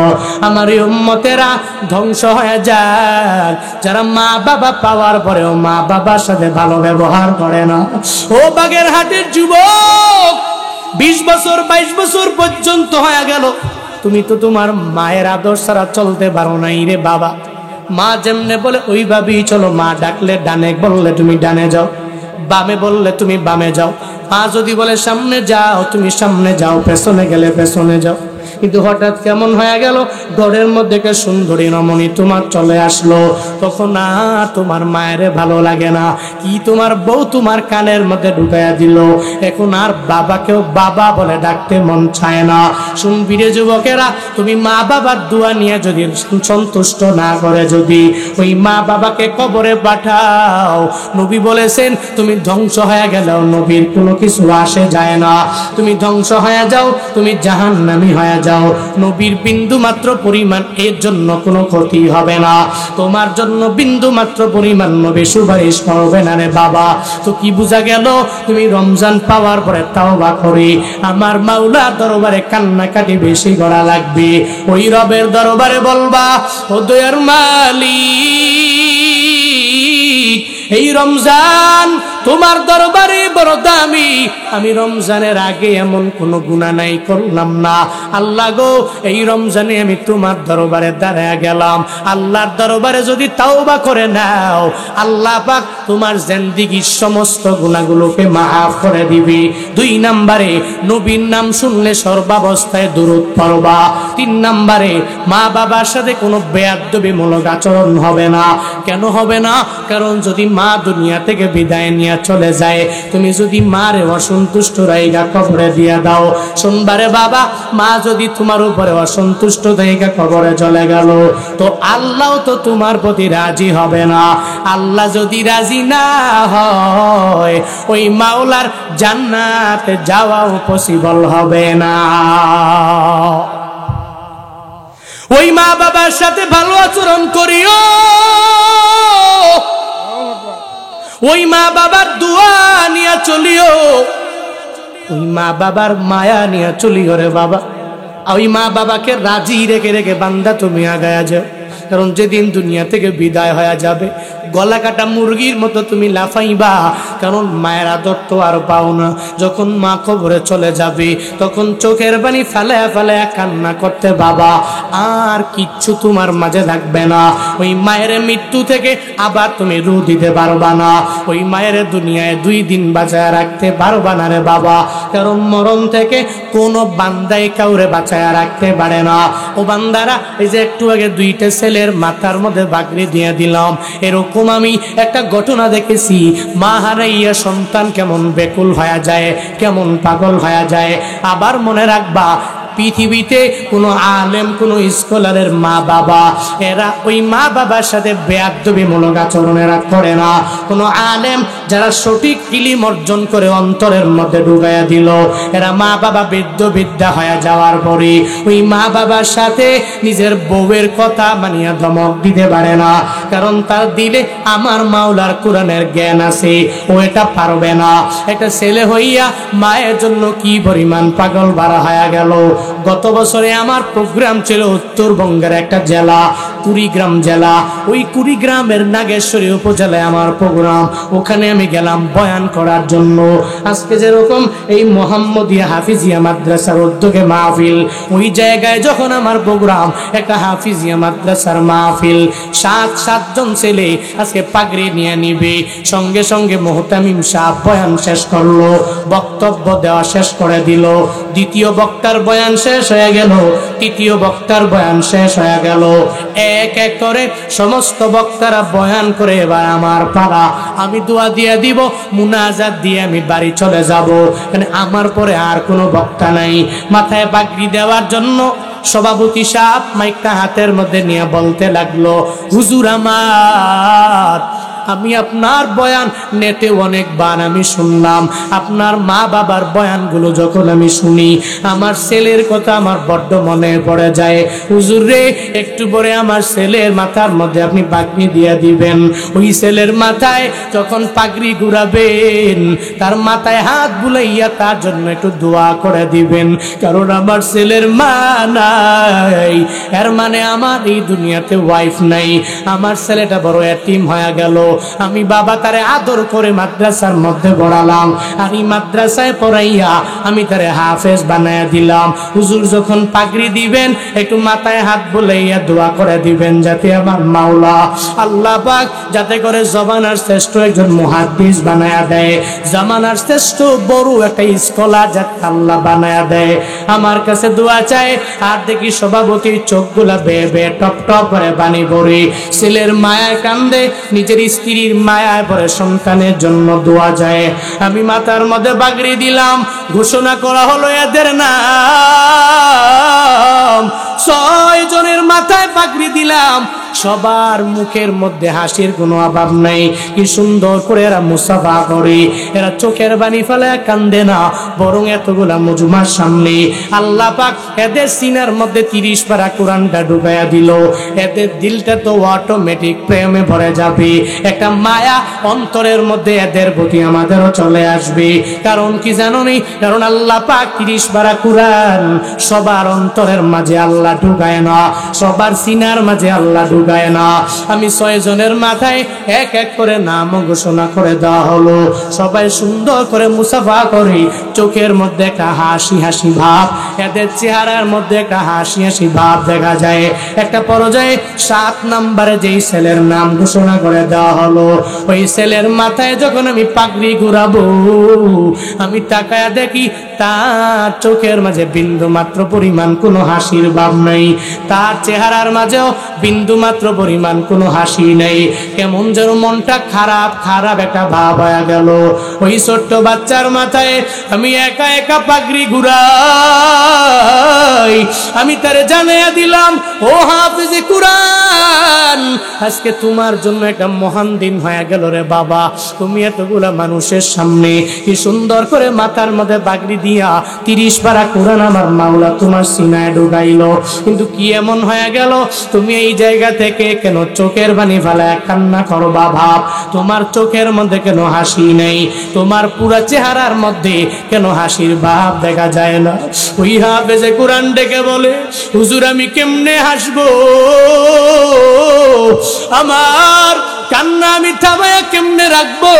আমার এই উম্মতেরা ধ্বংস হয়ে যাক যারা মা বাবা পাওয়ার পরেও মা বাবার সাথে ভালো ব্যবহার করে না। ও বাগেরহাটের যুবক, 20 বছর 22 বছর পর্যন্ত হয়ে গেল, তুমি তো তোমার মায়ের আদর ছাড়া চলতে পারো নাই রে বাবা। মা যেমনে বলে ওইভাবেই চলো, মা ডাকলে ডানে বললে তুমি ডানে যাও, বামে বললে তুমি বামে যাও, মা যদি বলে সামনে যাও তুমি সামনে যাও, পেছনে গেলে পেছনে যাও। কিন্তু হঠাৎ কেমন হয়ে গেল, ঘরের মধ্যে একটা সুন্দরী রমণী তোমার চলে আসলো, তখন আর তোমার মায়ের ভালো লাগে না, কি তোমার বউ তোমার কানের মধ্যে ঢুকাইয়া দিল, এখন আর বাবাকেও বাবা বলে ডাকতে মন চায় না। শুনবি রে যুবকেরা, তুমি মা বাবার দোয়া নিয়ে যদি সন্তুষ্ট না করে, যদি ওই মা বাবাকে কবরে পাঠাও, নবী বলেছেন তুমি ধ্বংস হয়ে গেলেও নবীর কোনো কিছু আসে যায় না। তুমি ধ্বংস হয়ে যাও, তুমি জাহান্নামী হয়ে যাও, নবীর বিন্দু মাত্র পরিমাণ এর জন্য কোনো ক্ষতি হবে না, তোমার জন্য বিন্দু মাত্র পরিমাণ নবী সুপারিশ করবে না রে বাবা। তো কি বোঝা গেল, তুমি রমজান পাওয়ার পরে তাওবা করি আমার মাওলা দরবারে কান্নাকাটি বেশি করা লাগবে। ওই রবের দরবারে বলবা, ও দয়ার মালিক, এই রমজান তোমার দরবারে বড় দামি, আমি রমজানের আগে এমন কোনো গুনাহ নাই করলাম না, আল্লাহ গো এই রমজানে আমি তোমার দরবারে দাঁড়ায় গেলাম, আল্লাহর দরবারে যদি তাওবা করে নাও, আল্লাহ পাক তোমার জিন্দেগীর সমস্ত গুনাহগুলোকে মাফ করে দিবি। 2 নম্বরে নবীর নাম শুনলে সর্বাবস্থায় দুরূদ পড়বা। 3 নম্বরে মা বাবার সাথে কোনো বেয়াদবিমূলক আচরণ হবে না। কেন হবে না? কারণ যদি মা দুনিয়া থেকে বিদায় নিয়ে চলে যায়, তুমি যদি মারে অসন্তুষ্ট রাইগা কবরে দিয়া দাও, শুনবারে বাবা, মা যদি তোমার উপরে অসন্তুষ্ট রাইগা কবরে চলে গেল, তো আল্লাহ তো তোমার প্রতি রাজি হবে না। আল্লাহ যদি রাজি না হয়, ওই মাওলার জান্নাতে যাওয়াও পসিবল হবে না। ওই মা বাবার সাথে ভালো আচরণ করিও, ওই মা বাবার দোয়া নিয়ে চলিও, ওই মা বাবার মায়া নিয়ে চলিও রে বাবা। ওই মা বাবাকে রাজি রেখে রেখে বান্দা তুমি আগায়া যাও, কারণ যেদিন দুনিয়া থেকে বিদায় হয়ে যাবে, গলা কাটা মুরগির মতো তুমি লাফাইবা, কারণ মায়ের আদর তো আর পাও না। যখন মা কবরে চলে যাবে, তখন চোখের পানি ফেলায়া ফেলায়া কান্না করতে বাবা, আর কিচ্ছু তোমার মাঝে থাকবে না। ওই মায়ের মৃত্যু থেকে আবার তুমি রু দিতে পারবা না, ওই মায়ের দুনিয়ায় 2 দিন বাঁচায় রাখতে পারবা না রে বাবা, কারণ মরণ থেকে কোনো বান্দাই কাউরে বাঁচায় রাখতে পারে না। ও বান্দারা, এই যে একটু আগে 2টা ছেলের মাথার মধ্যে বাগড়ি দিয়ে দিলাম, এরকম আমি একটা ঘটনা দেখেছি, মা হারাইয়া সন্তান কেমন বেকুল হয়ে যায়, কেমন পাগল হয়ে যায়। আবার মনে রাখবা, পৃথিবীতে কোনো আলেম, কোনো স্কলারের মা বাবা, এরা ওই মা বাবার সাথে বেয়াদবিমূলক আচরণ এরা করে না। কোনো আলেম যারা সঠিক ইলম অর্জন করে অন্তরের মধ্যে ঢুকাইয়া দিল, এরা মা বাবা বিদ্যা হয়ে যাওয়ার পরে ওই মা বাবার সাথে নিজের বউয়ের কথা মানিয়া ধমক দিতে পারে না, কারণ তার দিলে আমার মাওলার কোরআনের জ্ঞান আছে, ও এটা পারবে না। একটা ছেলে হইয়া মায়ের জন্য কি পরিমাণ পাগল বাড়া হয়ে গেল। গত বছরে আমার প্রোগ্রাম ছিল উত্তরবঙ্গের একটা জেলা, কুড়িগ্রাম জেলা। ওই কুড়িগ্রামের নাগেশ্বরী উপজেলায় আমার প্রোগ্রাম, ওখানে আমি গেলাম বয়ান করার জন্য। আজকে যেরকম এই মোহাম্মদিয়া হাফিজিয়া মাদ্রাসার উদ্যোগে মাহফিল, ওই জায়গায় যখন আমার প্রোগ্রাম, একটা হাফিজিয়া মাদ্রাসার মাহফিল, 7 জন ছেলে আজকে পাগড়ি নিয়ে নিবে। সঙ্গে সঙ্গে মুহতামিম সাহেব বয়ান শেষ করলো, বক্তব্য দেওয়া শেষ করে দিল। দ্বিতীয় বক্তার বয়ান শেষ হয়ে গেল, তৃতীয় বক্তার বয়ান শেষ হয়ে গেল। এক এক করে সমস্ত বক্তারা বয়ান করে এবার আমার পালা, আমি দোয়া দিয়ে দিব, মুনাজাত দিয়ে আমি বাড়ি চলে যাব, কারণ আমার পরে আর কোনো বক্তা নাই। মাথায় পাগড়ি দেওয়ার জন্য সভাপতি সাহেব মাইকটা হাতের মধ্যে নিয়ে বলতে লাগলো, হুজুর আমার, আমি আপনার বয়ান নেটে অনেকবার আমি শুনলাম, আপনার মা বাবার বয়ানগুলো যখন আমি শুনি, আমার ছেলের কথা আমার বড্ড মনে পড়ে যায়। হুজুর রে, একটু পরে আমার ছেলের মাথার মধ্যে আপনি পাগড়ি দিয়ে দিবেন, ওই ছেলের মাথায় যখন পাগড়ি ঘুরাবেন, তার মাথায় হাত বুলাইয়া তার জন্য একটু দোয়া করে দিবেন, কারণ আমার ছেলের মা নাই, এর মানে আমার এই দুনিয়াতে ওয়াইফ নাই, আমার ছেলেটা বড় এতিম হয়ে গেল। আমি বাবা তারে আদর করে মাদ্রাসার মধ্যে পড়ালাম, আর এই মাদ্রাসায় পড়াইয়া আমি তারে হাফেজ বানায়া দিলাম। হুজুর যখন পাগড়ি দিবেন একটু মাথায় হাত বুলাইয়া দোয়া করে দিবেন, যাতে আমার মাওলা আল্লাহ পাক যাতে করে জমানার শ্রেষ্ঠ একজন মুহাদ্দিস বানায়া দেয়, জামানার শ্রেষ্ঠ বড় একটা স্কলার যাতে আল্লাহ বানায়া দেয়। আমার কাছে দোয়া চাই, আর দেখি সভাপতির চোখগুলা বেয়ে বেয়ে টপ টপ করে পানি পড়ে, ছেলের মায়ায় কান্দে, নিজের স্ত্রীর মায়ায় পড়ে সন্তানের জন্য দোয়া যায়। আমি মাথার মধ্যে পাগড়ি দিলাম, ঘোষণা করা হলো এদের নাম, 6 জনের মাথায় পাগড়ি দিলাম, সবার মুখের মধ্যে হাসির কোনো অভাব নাই। কি সুন্দর করে এরা মুসাফা করে, এরা চোখের পানি ফেলে কান্দে না, বরং এতগুলা মজুমার সামনে আল্লাহ পাক এদের সিনার মধ্যে 30 পারা কোরআনটা ঢুকাইয়া দিল। এদের দিলটা তো অটোমেটিক প্রেমে ভরে যাবে, একটা মায়া অন্তরের মধ্যে এদের প্রতি আমাদেরও চলে আসবে। কারণ কি জানো নি? কারণ আল্লাহ পাক 30 পারা কোরআন সবার অন্তরের মাঝে আল্লাহ ঢুকায় না, সবার সিনার মাঝে আল্লাহ ঢুকায় না। আমি 6 জনের মাথায় এক এক করে নাম ঘোষণা করে দেওয়া হলো। সবাই সুন্দর করে মুসাফা করে, চোখের মধ্যে একটা হাসি হাসি ভাব, এদের চেহারার মধ্যে একটা হাসি হাসি ভাব দেখা যায়। একটা পর্যায়ে 7 নম্বরে যেই ছেলের নাম ঘোষণা করে দেওয়া হলো, ওই ছেলের মাথায় যখন আমি পাগড়ি ঘুরাবো, আমি তাকায়া দেখি তার চোখের মাঝে বিন্দু মাত্র পরিমাণ কোনো হাসির ভাব নাই, তার চেহারার মাঝেও বিন্দু মাত্র পরিমাণ কোনো হাসি নেই। কেমন যেন মনটা খারাপ খারাপ একটা ভাব হয়ে গেল। ওই ছোট্ট বাচ্চার মাথায় আমি একা একা পাগড়ি ঘুরাই, আমি তারে জানাইয়া দিলাম, ও হাফেজে কোরআন, আজকে তোমার জন্য একটা মহান দিন হয়ে গেল রে বাবা। তুমি এতগুলা মানুষের সামনে কি সুন্দর করে মাথার মধ্যে পাগড়ি দিয়া 30 পারা কোরআন আমার মাওলা তোমার সিনায় ঢুকাইলো। কিন্তু কি এমন হয়ে গেল, তুমি এই জায়গা থেকে কেন চোখের পানি ফেলায় কান্না করবা ভাব? তোমার চোখের মধ্যে কেন হাসি নেই? তোমার পুরা চেহারার মধ্যে কেন হাসির ভাব দেখা যায় না? ওই হাফেজে কোরআন ডেকে বলে, হুজুর আমি কেমনে হাসবো? আমার কান্না আমি থামায়া কেমনে রাখবো?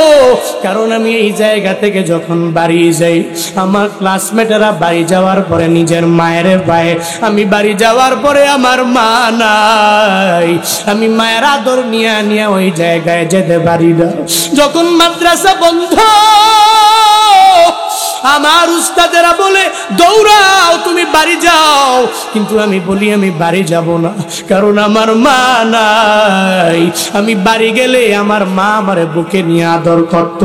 কারণ আমি এই জায়গা থেকে যখন বাড়ি যাই, আমার ক্লাসমেটেরা বাড়ি যাওয়ার পরে নিজের মায়ের পায়ে, আমি বাড়ি যাওয়ার পরে আমার মা নাই, আমি মায়ের আদর নিয়ে নিয়ে ওই জায়গায় যেতে পারি না। যখন মাদ্রাসা বন্ধ, আমার উস্তাদেরা বলে দৌড়াও তুমি বাড়ি যাও, কিন্তু আমি বলি আমি বাড়ি যাব না, কারণ আমার মা নাই। আমি বাড়ি গেলে আমার মা আমারে বুকে নিয়ে আদর করত,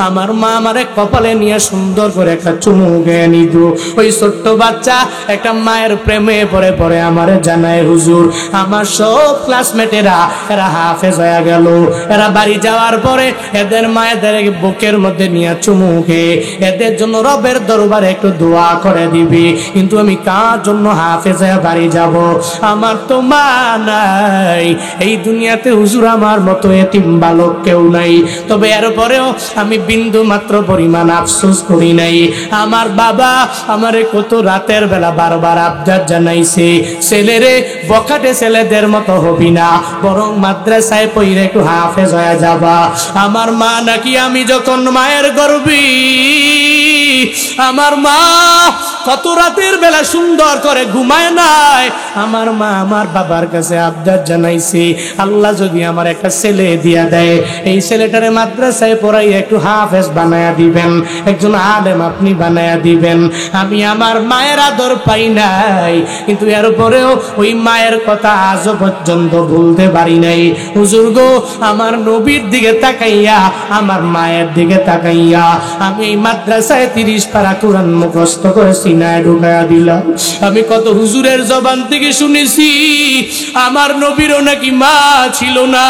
আমার মা আমারে কপালে নিয়ে সুন্দর করে একটা চুমু গেয়ে নিত। ওই ছোট্ট বাচ্চা একটা মায়ের প্রেমে পড়ে পড়ে আমারে জানায়, হুজুর আমার সব ক্লাসমেটেরা এরা হাফেজ হয়ে গেল, এরা বাড়ি যাওয়ার পরে এদের মায়েদের বুকের মধ্যে নিয়ে চুমু খেয়ে এদের জন্য রবের দরবারে একটু দোয়া করে দিবি। কিন্তু আমি কার জন্য হাফেজ হয়ে বাড়ি যাব? আমার তো মা নাই, এই দুনিয়াতে হুজুর আমার মতো এতিম বালক কেউ নাই। তবে এরপরেও আমি বিন্দু মাত্র পরিমাণ আফসোস করি নাই। আমার বাবা আমারে কত রাতের বেলা বারবার আবদার জানাইছে, ছেলেরে বখাটে ছেলেদের মতো হবি না, বরং মাদ্রাসায় পড়ে একটু হাফেজ হয়ে যাবা। আমার মা নাকি আমি যখন মায়ের গর্ভে, আমার মা কত রাতের বেলা সুন্দর করে ঘুমায় নাই। আমার মা আমার বাবার কাছে আবদার জানাইছে, আল্লাহ যদি আমার একটা ছেলে দিয়া দেয়, এই ছেলেটারে মাদ্রাসায় পড়াই একটু হাফেজ বানায়া দিবেন, একজন আলেম আপনি বানায়া দিবেন। আমি আমার মায়ের আদর পাই নাই, কিন্তু এরপরেও ওই মায়ের কথা আজও পর্যন্ত ভুলতে পারি নাই। হুজুর গো, আমার নবীর দিকে তাকাইয়া, আমার মায়ের দিকে তাকাইয়া আমি এই মাদ্রাসায় 30 পারা কোরআন মুখস্থ করে সিনায় ঢুকাইয়া দিলাম। আমি কত হুজুরের জবান থেকে শুনেছি আমার নবীরও নাকি মা ছিল না।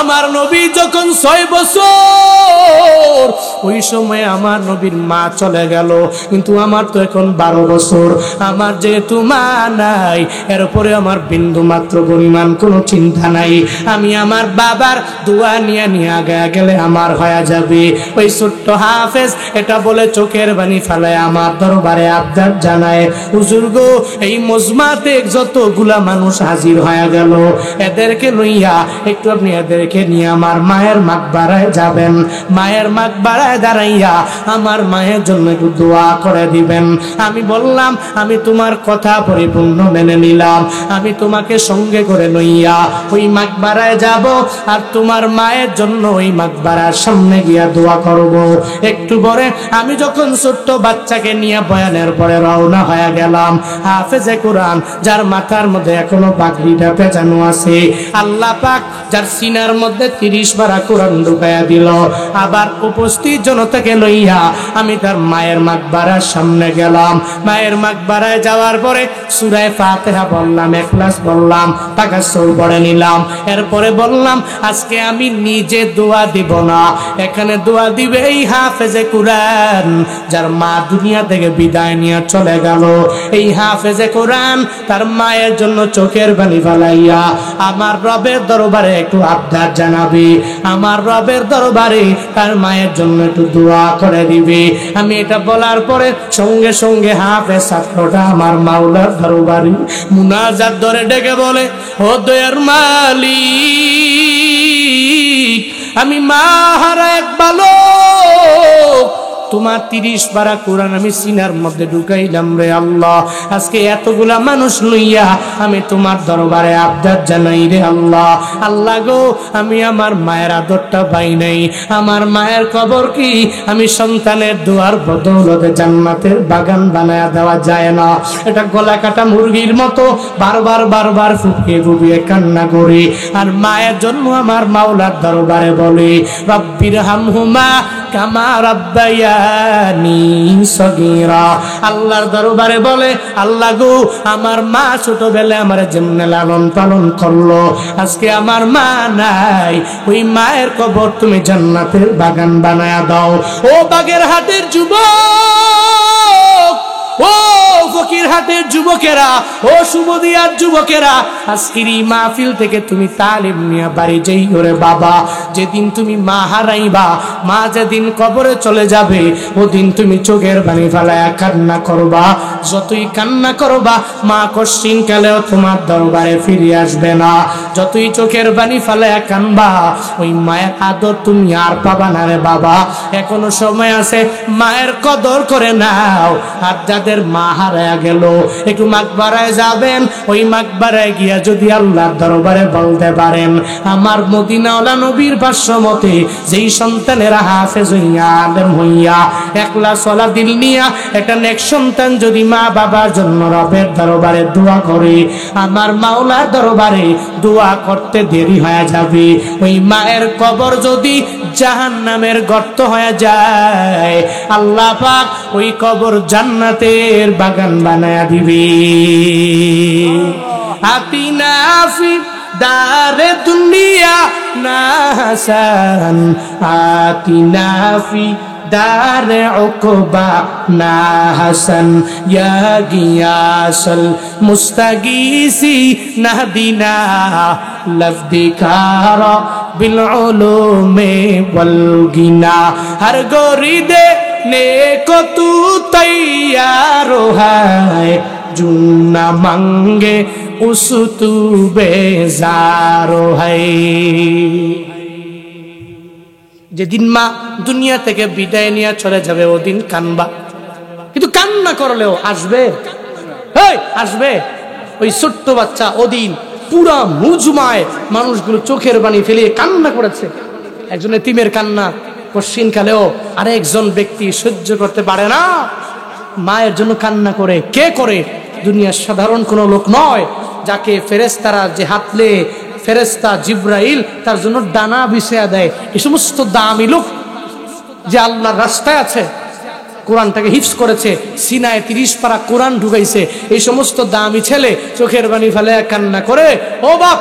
আমার নবী যখন 6 বছর, ওই সময় আমার নবীর মা চলে গেল, কিন্তু আমার তো এখন 12 বছর। আমার যেহেতু মা নাই, এরপরে আমার বিন্দু মাত্র পরিমাণ কোনো চিন্তা নাই। আমি আমার বাবার দোয়া নিয়ে নিয়ে আগে গেলে আমার হয়ে যাবে। ওই ছোট্ট হাফেজ এটা বলে চোখের পানি ফেলায় আমার দরবারে আবদার জানায়, হুজুর গো, এই মজমাতে যতগুলা মানুষ হাজির হয়ে গেল, এদেরকে লইয়া একটু আপনি এদেরকে ডেকে নিয়ে আমার মায়ের মাকবারায় যাবেন, মায়ের মাকবারায় দাঁড়াইয়া আমার মায়ের জন্য একটু দোয়া করে দিবেন। আমি বললাম আমি তোমার কথা পরিপূর্ণ মেনে নিলাম, আমি তোমাকে সঙ্গে করে লইয়া ওই মাকবারায় যাব আর তোমার মায়ের জন্য ওই মাকবারার সামনে গিয়া দোয়া করব। একটু পরে আমি যখন ছোট্ট বাচ্চাকে নিয়ে বয়ানের পরে রওনা হয়ে গেলাম, হাফেজে কোরআন যার মাথার মধ্যে এখনো পাগড়িটা পেঁচানো আছে, আল্লাহ পাক যার সিনার মধ্যে 30 পারা কোরআন ঢুকাইয়া দিল, আবার উপস্থিত জনতাকে লইয়া আমি তার মায়ের মাকবারার সামনে গেলাম। মায়ের মাকবারায় যাওয়ার পরে সূরা ফাতিহা বললাম, ইখলাস বললাম, তাকাসসুর পড়ে নিলাম। এরপরে বললাম আজকে আমি নিজে দোয়া দিব না, এখানে দোয়া দিবে এই হাফেজে কোরআন যার মা দুনিয়া থেকে বিদায় নিয়ে চলে গেল। এই হাফেজে কোরআন তার মায়ের জন্য চোখের পানি ফেলাইয়া আমার রবের দরবারে একটু আবদার জানাবি, আমার রবের দরবারে তার মায়ের জন্য একটু দোয়া করে দিবি। আমি এটা বলার পরে সঙ্গে সঙ্গে হাফেজ ছাত্রটা আমার মাওলার দরবারে মুনাজাত ধরে ডেকে বলে, ও দয়ার মালিক, আমি মা হারা এক বালক, তোমার 30 পারা কোরআন আমি সিনার মধ্যে ঢুকাইলাম রে আল্লাহ। আজকে এতগুলা মানুষ লইয়া আমি তোমার দরবারে আবদার জানাই রে আল্লাহ। আল্লাহ গো, আমি আমার মায়ের আদরটা পাই নাই, আমার মায়ের কবর কি আমি সন্তানের দোয়ার বদৌলতে জান্নাতের বাগান বানায়া দেওয়া যায় না? এটা গলা কাটা মুরগির মতো বারবার বারবার ফুপিয়ে ফুপিয়ে কান্না করি আর মায়ের জন্য আমার মাওলার দরবারে বলি, রব্বির হামহুমা কামা রাব্বায়ানি সগীরা। আল্লাহর দরবারে বলে, আল্লাহ গো, আমার মা ছোটবেলায় আমার যেমনে লালন পালন করলো, আজকে আমার মা নাই, ওই মায়ের কবর তুমি জান্নাতের বাগান বানায়া দাও। ও বাগেরহাটের যুবক, ও ফকিরহাটের যুবকেরা, ও সুবদিয়ার যুবকেরা, আজকের এই মাহফিল থেকে তুমি তালিম নিয়ে বাড়ি যাই ওরে বাবা। যেদিন তুমি মা হারাইবা, মা যেদিন কবরে চলে যাবে, ওদিন তুমি চোখের পানি ফেলায়া কান্না করবা। যতই কান্না করবা, মা কশিন কালেও তোমার দরবারে ফিরে আসবে না। যতই চোখের পানি ফেলায়া কানবা, ওই মায়ের আদর তুমি আর পাবা না রে বাবা। এখনো সময় আছে, মায়ের কদর করে নাও। আর যাদের মা হারায়া গেল, একটু মাকবারায় যাবেন, ওই মাকবারায় গিয়া যদি আল্লাহর দরবারে বলতে পারেন, আমার মদিনাওয়ালা নবীর ভাষ্য মতে যেই সন্তানেরা হাফেজ হইয়া আলেম হইয়া একলাস ওয়ালা দিল নিয়া একটা নেক সন্তান যদি মা বাবার জন্য রবের দরবারে দোয়া করে, আমার মাওলার দরবারে দোয়া করতে দেরি হয়ে যাবে। ওই মায়ের কবর যদি জাহান্নামের গর্ত হয়ে যায়, আল্লাহ পাক ওই কবর জান্নাতের বাগান বানায়া দিবে। আতিনা ফি দারে দুনিয়া না হাসান, আতিনা ফি দারে উকবা না হাসান, ইয়া গিয়াসল মুস্তাগীসি নাহদিনা লফদিকারা বিল উলুমে ওয়াল গিনা। হর গরিদে নেকো তু তৈয়ার হয়, জুন্না মাঙ্গে উস তু বেজার হয়। যেদিন মা দুনিয়া থেকে বিদায় নিয়ে চলে যাবে, ওদিন কানবা, কিন্তু কান্না করলেও আসবে, আসবে। ওই ছোট্ট বাচ্চা ওদিন পুরা মুজমায় মানুষগুলো চোখের পানি ফেলিয়ে কান্না করেছে। একজন এতিমের কান্না কশিন কালেও আরেকজন ব্যক্তি সহ্য করতে পারে না, মায়ের জন্য কান্না করে। কে করে? দুনিয়ার সাধারণ কোনো লোক নয়, যাকে ফেরেশতারা যে হাতলে ফেরেশতা জিব্রাইল তার জন্য ডানা বিছিয়ে দেয়। এই সমস্ত দামি লোক যে আল্লাহর রাস্তায় আছে, কোরআনটাকে হিফজ করেছে, সিনায় 30 পারা কোরআন ঢুকাইছে, এই সমস্ত দামি ছেলে চোখের পানি ফেলে কান্না করে। ও বাপ,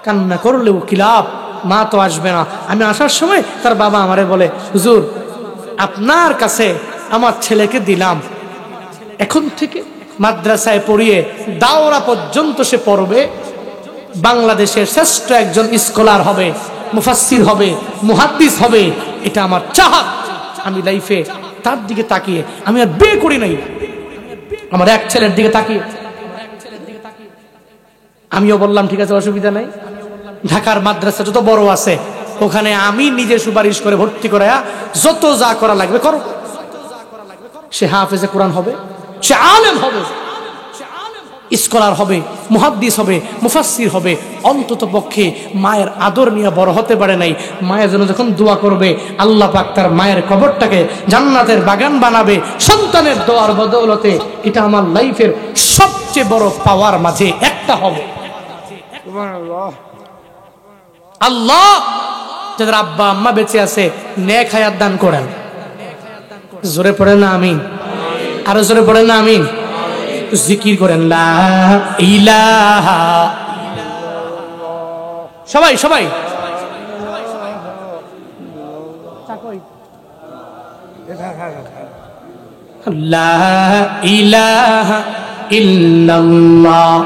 কান্না করলেও কি লাভ? মা তো আসবে না। আমি আসার সময় তার বাবা আমারে বলে, হুজুর আপনার কাছে আমার ছেলেকে দিলাম, এখন থেকে মাদ্রাসায় পড়িয়ে দাওরা পর্যন্ত সে পড়বে, বাংলাদেশের শ্রেষ্ঠ একজন স্কলার হবে, মুফাসসির হবে, মুহাদ্দিস হবে, এটা আমার চাহত। আমি লাইফে তার দিকে তাকিয়ে, আমি আর বিয়ে করি নাই, আমার এক ছেলের দিকে তাকিয়ে আমিও বললাম ঠিক আছে, অসুবিধা নাই। ঢাকার মাদ্রাসা যত বড় আছে ওখানে আমি নিজে সুপারিশ করে ভর্তি করায়া যত যা করা লাগবে করো। সে হাফেজে কোরআন হবে, সে আলেম হবে, স্কলার হবে, মুহাদ্দিস হবে, মুফাসসির হবে, অন্তত পক্ষে মায়ের আদর নিয়ে বড় হতে পারে নাই। মায়ের জন্য যখন দোয়া করবে আল্লাহ পাক তার মায়ের কবরটাকে জান্নাতের বাগান বানাবে সন্তানের দোয়ার বদৌলতে। এটা আমার লাইফের সবচেয়ে বড় পাওয়ার মাঝে একটা হবে। আল্লাহ যাদের আব্বা আম্মা বেঁচে আছে নেক হায়াত দান করেন। জোরে পড়েন না আমিন, আরো জোরে পড়েন না আমিন। জিকির করেন লা ইলাহা, সবাই সবাই লা ইলাহা ইল্লাল্লাহ,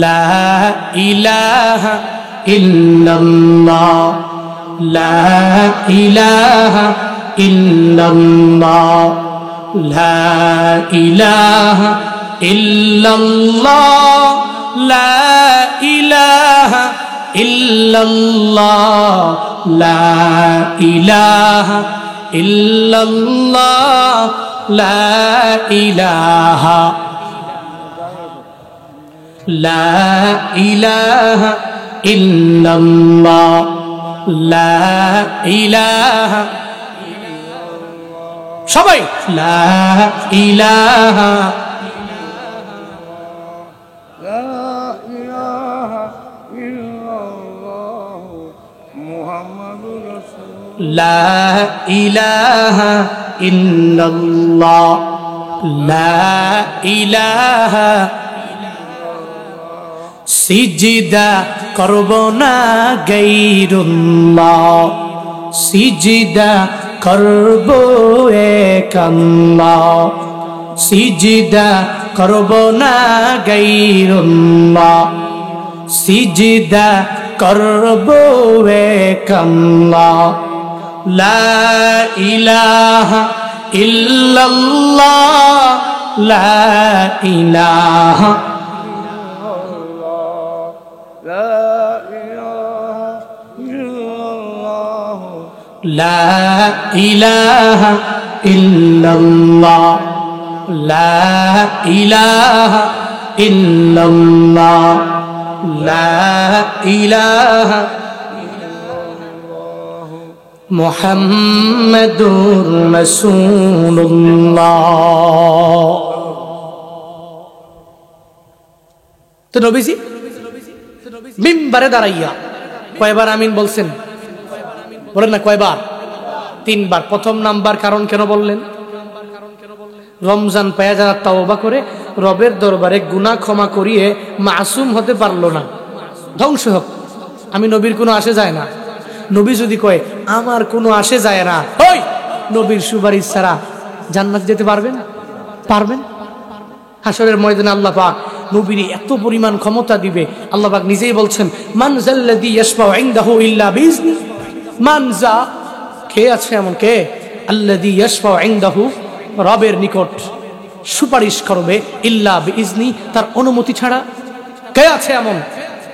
লা ইলাহা ইল্লাল্লাহ, লা ইলাহা ইল্লাল্লাহ, লা ইলাহা ইল্লাল্লাহ, লা ইলাহা ইল্লাল্লাহ, লা ইলাহা ইল্লাল্লাহ, লা ইলাহা, লা ইলাহা ইল্লাল্লাহ, লা ইলাহা, সবাই লা ইলাহা, লা ইলাহা ইল্লাল্লাহ, লা ইলাহা, সিজদা করব না গায়রুল্লাহ, সিজদা করব এক আল্লাহ, সিজদা করব না গায়রুল্লাহ, সিজদা করব এক আল্লাহ, লা ইলাহা ইল্লাল্লাহ, লা ইলাহা, লা ইলাহা ইল্লাল্লাহ, লা ইলাহা ইল্লাল্লাহ, লা ইলাহা মুহাম্মাদুর রাসূলুল্লাহ। তো নবীজি মিম্বারে দাঁড়াইয়া কয়বার আমিন বলছেন? বলেন না কয়বার? 3 বার। প্রথম নাম্বার কারণ কেন বললেন? রমজান পায়া যারা তাওবা করে রবের দরবারে গুনাহ ক্ষমা করিয়ে মাসুম হতে পারলো না, ধ্বংস হোক। আমি নবীর কোনো আসে যায় না। নবী যদি কয় আমার কোনো আসে যায় না, ওই নবীর সুপারিশ ছাড়া জান্নাত যেতে পারবেন? পারবেন? হাসরের ময়দানে আল্লাহ পাক নবীর এত পরিমাণ ক্ষমতা দিবে। আল্লাহ পাক নিজেই বলছেন মান যাল্লাযী ইয়াশফাউ ইনদাহু ইল্লা বিইজনি, মান যা, কে আছে এমন, কে? আল্লাযী ইয়াশফাউ ইনদাহু, রবের নিকট সুপারিশ করবে ইল্লা বিইজনি, তার অনুমতি ছাড়া। কে আছে এমন?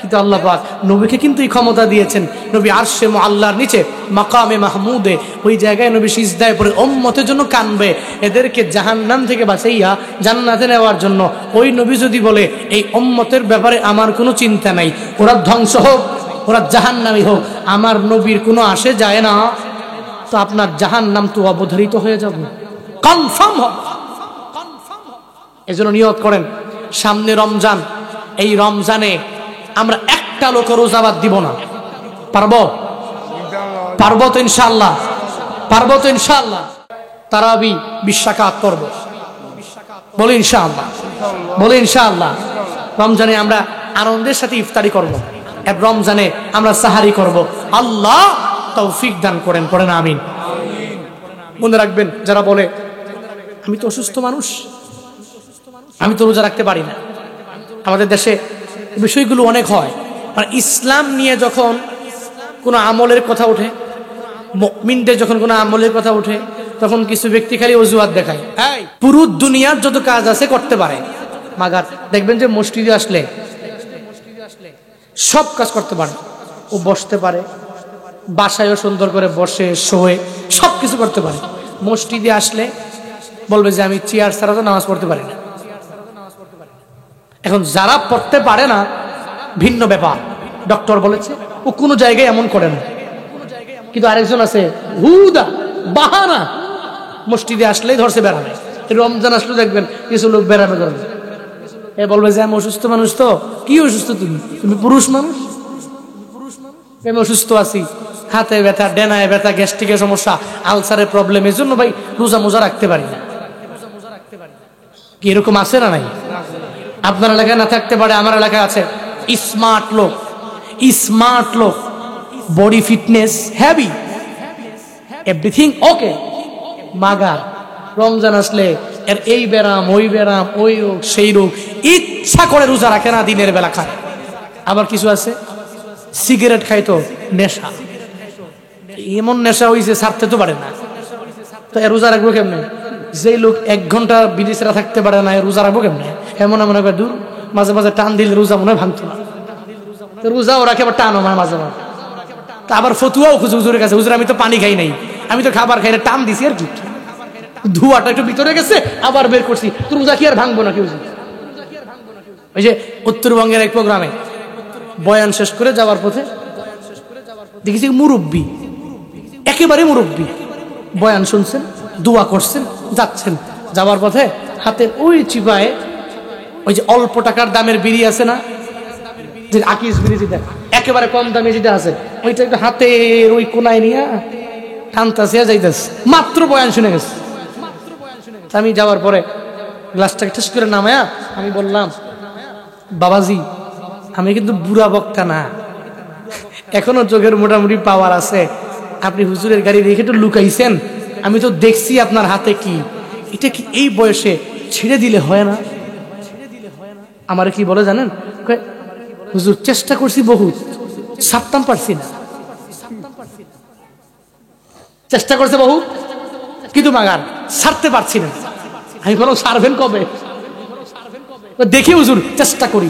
কিন্তু আল্লাহ পাক নবীকে কিন্তু এই ক্ষমতা দিয়েছেন। নবী আরশে মুআল্লার নিচে মাকামে মাহমুদে ওই জায়গায় নবী সিজদায় পড়ে উম্মতের জন্য কানবে, এদেরকে জাহান্নাম থেকে বাঁচাইয়া জান্নাতে নেওয়ার জন্য। ওই নবী যদি বলে এই উম্মতের ব্যাপারে আমার কোনো চিন্তা নাই, ওরা ধ্বংস হোক, ওরা জাহান্নামী হোক, আমার নবীর কোনো আসে যায় না, তো আপনার জাহান্নাম তো অবধারিত হয়ে যাবে, কনফার্ম হোক। এজন্য নিয়ত করেন সামনে রমজান, এই রমজানে আমরা একটা লোক রোজা বাদ দিব না। পারবো? পারবো তো ইনশাআল্লাহ, পারবো তো ইনশাআল্লাহ। তারাবি 20 রাকাত করব, বলি ইনশাআল্লাহ, বলি ইনশাআল্লাহ। রমজানে আমরা আনন্দের সাথে ইফতারি করব, আর রমজানে আমরা সাহারি করব। আল্লাহ তৌফিক দান করেন, পড়েন আমিন। মনে রাখবেন যারা বলে আমি তো অসুস্থ মানুষ, আমি তো রোজা রাখতে পারি না, আমাদের দেশে বিষয়গুলো অনেক হয়। আর ইসলাম নিয়ে যখন কোনো আমলের কথা ওঠে, মুমিনদের যখন কোনো আমলের কথা ওঠে, তখন কিছু ব্যক্তি খালি অজুহাত দেখায়, পুরো দুনিয়ার যত কাজ আছে করতে পারে। মাগার দেখবেন যে মসজিদে আসলে সব কাজ করতে পারে, ও বসতে পারে, বাসায়ও সুন্দর করে বসে শোয়ে সবকিছু করতে পারে। মসজিদে আসলে বলবে যে আমি চেয়ার ছাড়া তো নামাজ পড়তে পারি না। এখন যারা পড়তে পারে না ভিন্ন ব্যাপার, ডক্টর বলেছে ও কোনো জায়গায় এমন করে না। কিন্তু আরেকজন আছে হুদা বাহানা, মসজিদে আসলেই ধরছে বেড়াবে। রমজান আসলে দেখবেন কিছু লোক বেড়াবে ধরবে, এ বলবে যে আমি অসুস্থ মানুষ। তো কি অসুস্থ? তুমি পুরুষ মানুষ। আমি অসুস্থ আছি, হাতে ব্যথা, ডেনায় ব্যথা, গ্যাস্ট্রিকের সমস্যা, আলসারের প্রবলেম, এই জন্য ভাই রোজা মোজা রাখতে পারি না। কি এরকম আছে না নাই? আপনার এলাকায় না থাকতে পারে, আমার এলাকায় আছে। স্মার্ট লোক, স্মার্ট লোক, body fitness heavy, everything okay, মাগা রমজান আসলে এর এই ব্যারাম ওই ব্যারাম, ওই রোগ সেই রোগ, ইচ্ছা করে রোজা রাখে না, দিনের বেলা খায়। আবার কিছু আছে সিগারেট খায়, তো নেশা, এমন নেশা হয়েছে ছাড়তে তো পারে না। তো এ রোজা রাখবো কেমনে? যেই লোক 1 ঘন্টা বিড়ি ছাড়া থাকতে পারে না, রোজা রাখবো কেমনে? এমন মনে করে দূর, মাঝে মাঝে টান দিলে রোজা মনে হয় ভাঙতো না। রোজাও রাখে, আবার টানও মাঝে মাঝে। তা আবার ফতুয়াও খুঁজে হুজুরের কাছে, হুজুর আমি তো পানি খাই নাই, আমি তো খাবার খাই না, টান দিছি আর কি, ধোঁয়াটা একটু ভিতরে গেছে আবার বের করছি, তো রোজা কি আর ভাঙবো না? কি হুজুর? ওই যে উত্তরবঙ্গের এক প্রোগ্রামে বয়ান শেষ করে যাওয়ার পথে দেখেছি মুরব্বী, একেবারে মুরব্বী, বয়ান শুনছেন, দোয়া করছেন, যাচ্ছেন, যাওয়ার পথে হাতের ওই চিপায় ওই যে অল্প টাকার দামের বিড়ি আছে না, যে আকিস বিড়ি, যেটা একেবারে কম দামে যেটা আছে, ওইটা একটু হাতের ওই কোনায় নিয়ে টানতাছে যাইতেছে, মাত্র বয়ান শুনে গেছে। আমি যাওয়ার পরে গ্লাসটাকে ঠেস করে নামায়া আমি বললাম, বাবাজি আমি কিন্তু বুড়া বক্তা না, এখনো চোখের মোটামুটি পাওয়ার আছে, আপনি হুজুরের গাড়ি রেখে একটু লুকাইছেন, আমি তো দেখছি আপনার হাতে কি, এটা কি এই বয়সে ছেড়ে দিলে হয় না? আমার কি বলে জানেন, হুজুর চেষ্টা করছি বহুত, ছাড়তাম পারছি না। চেষ্টা করছে বহুত, কিন্তু মাগার ছাড়তে পারছি না। আমি বলো ছাড়বেন কবে? দেখি হুজুর চেষ্টা করি।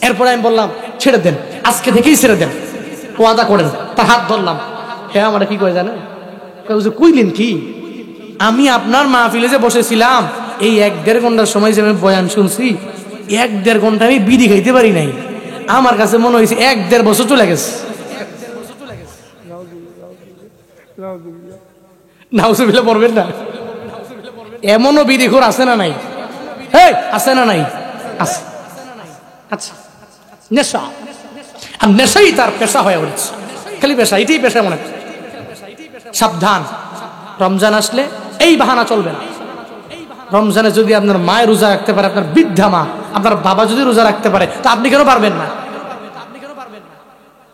এরপরে আমি বললাম ছেড়ে দেন, আজকে থেকেই ছেড়ে দেন, ওয়াদা করেন। তার হাত ধরলাম, হ্যাঁ আমার কি করে জানেন, হুজুর কইলেন কি, আমি আপনার মাহফিলে যে বসেছিলাম এই 1-1.5 ঘন্টার সময় যে আমি বয়ান শুনছি, 1-1.5 ঘন্টা আমি বিড়ি খাইতে পারি নাই, আমার কাছে মনে হয়েছে 1-1.5 বছর চলে গেছে। নাউজুবিল্লাহ পড়বেন না, এমনও বিড়িখোর আছে না নাই? আছে না নাই? আছে। আচ্ছা, নেশা, আর নেশাই তার পেশা হয়ে উঠছে, খালি পেশা, এটাই পেশা মনে। সাবধান, রমজান আসলে এই বাহানা চলবে না। রমজানে যদি আপনার মায়ের রোজা রাখতে পারে, আপনার বৃদ্ধা মা, আপনার বাবা যদি রোজা রাখতে পারে, তা আপনি কেন পারবেন না?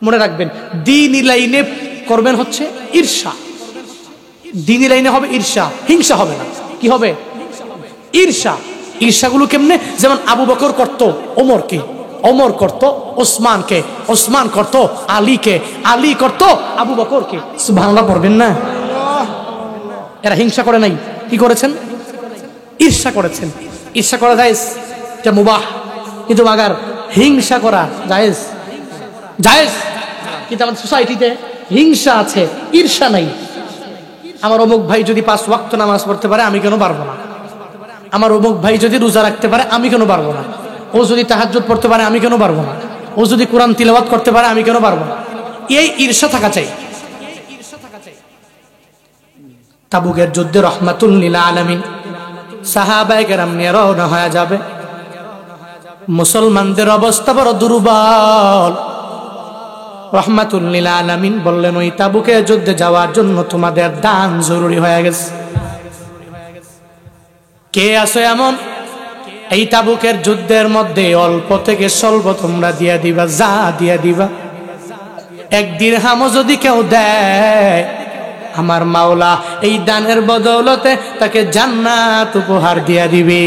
মনে রাখবেন, দ্বীনি লাইনে করবেন হচ্ছে ঈর্ষা, দ্বীনি লাইনে হবে ঈর্ষা, হিংসা হবে না। কি হবে? ঈর্ষা। ঈর্ষাগুলো কেমনে? যেমন আবু বকর করতো ওমরকে, ওমর করতো ওসমানকে, ওসমান করতো আলীকে, আলী করতো আবু বকরকে। সুবহানাল্লাহ পড়বেন না? এরা হিংসা করে নাই, কি করেছেন? ঈর্ষা করেছেন। ঈর্ষা করা জায়েজ, এটা মুবাহ, কিন্তু আগার হিংসা করা জায়েজ, জায়েজ। কিন্তু আমাদের সোসাইটিতে হিংসা আছে, ঈর্ষা নাই। আমার অমুক ভাই যদি 5 ওয়াক্ত নামাজ পড়তে পারে, আমি কেন পারবো না? আমার অমুক ভাই যদি রোজা রাখতে পারে, আমি কেন পারবো না? ও যদি তাহাজ্জুদ পড়তে পারে, আমি কেন পারবো না? ও যদি কোরআন তিলাওয়াত করতে পারে, আমি কেন পারবো না? এই ঈর্ষা থাকা চাই। তাবুকের যুদ্ধে রহমাতুল লিল আলামিন সাহাবায়ে কেরাম নিয়ে রওনা হয়ে যাবে। মুসলমানদের অবস্থা বড় দুর্বল। রহমাতুল লিল আলামিন বললেন, ওই তাবুকের যুদ্ধে যাওয়ার জন্য তোমাদের দান জরুরি হয়ে গেছে। কে আছো এমন এই তাবুকের যুদ্ধের মধ্যে অল্প থেকে স্বল্প তোমরা দিয়া দিবা, যা দিয়া দিবা। 1 দিরহামও যদি কেউ দেয়, আমার মাওলা এই দানের বদৌলতে তাকে জান্নাত উপহার দিয়া দিবে।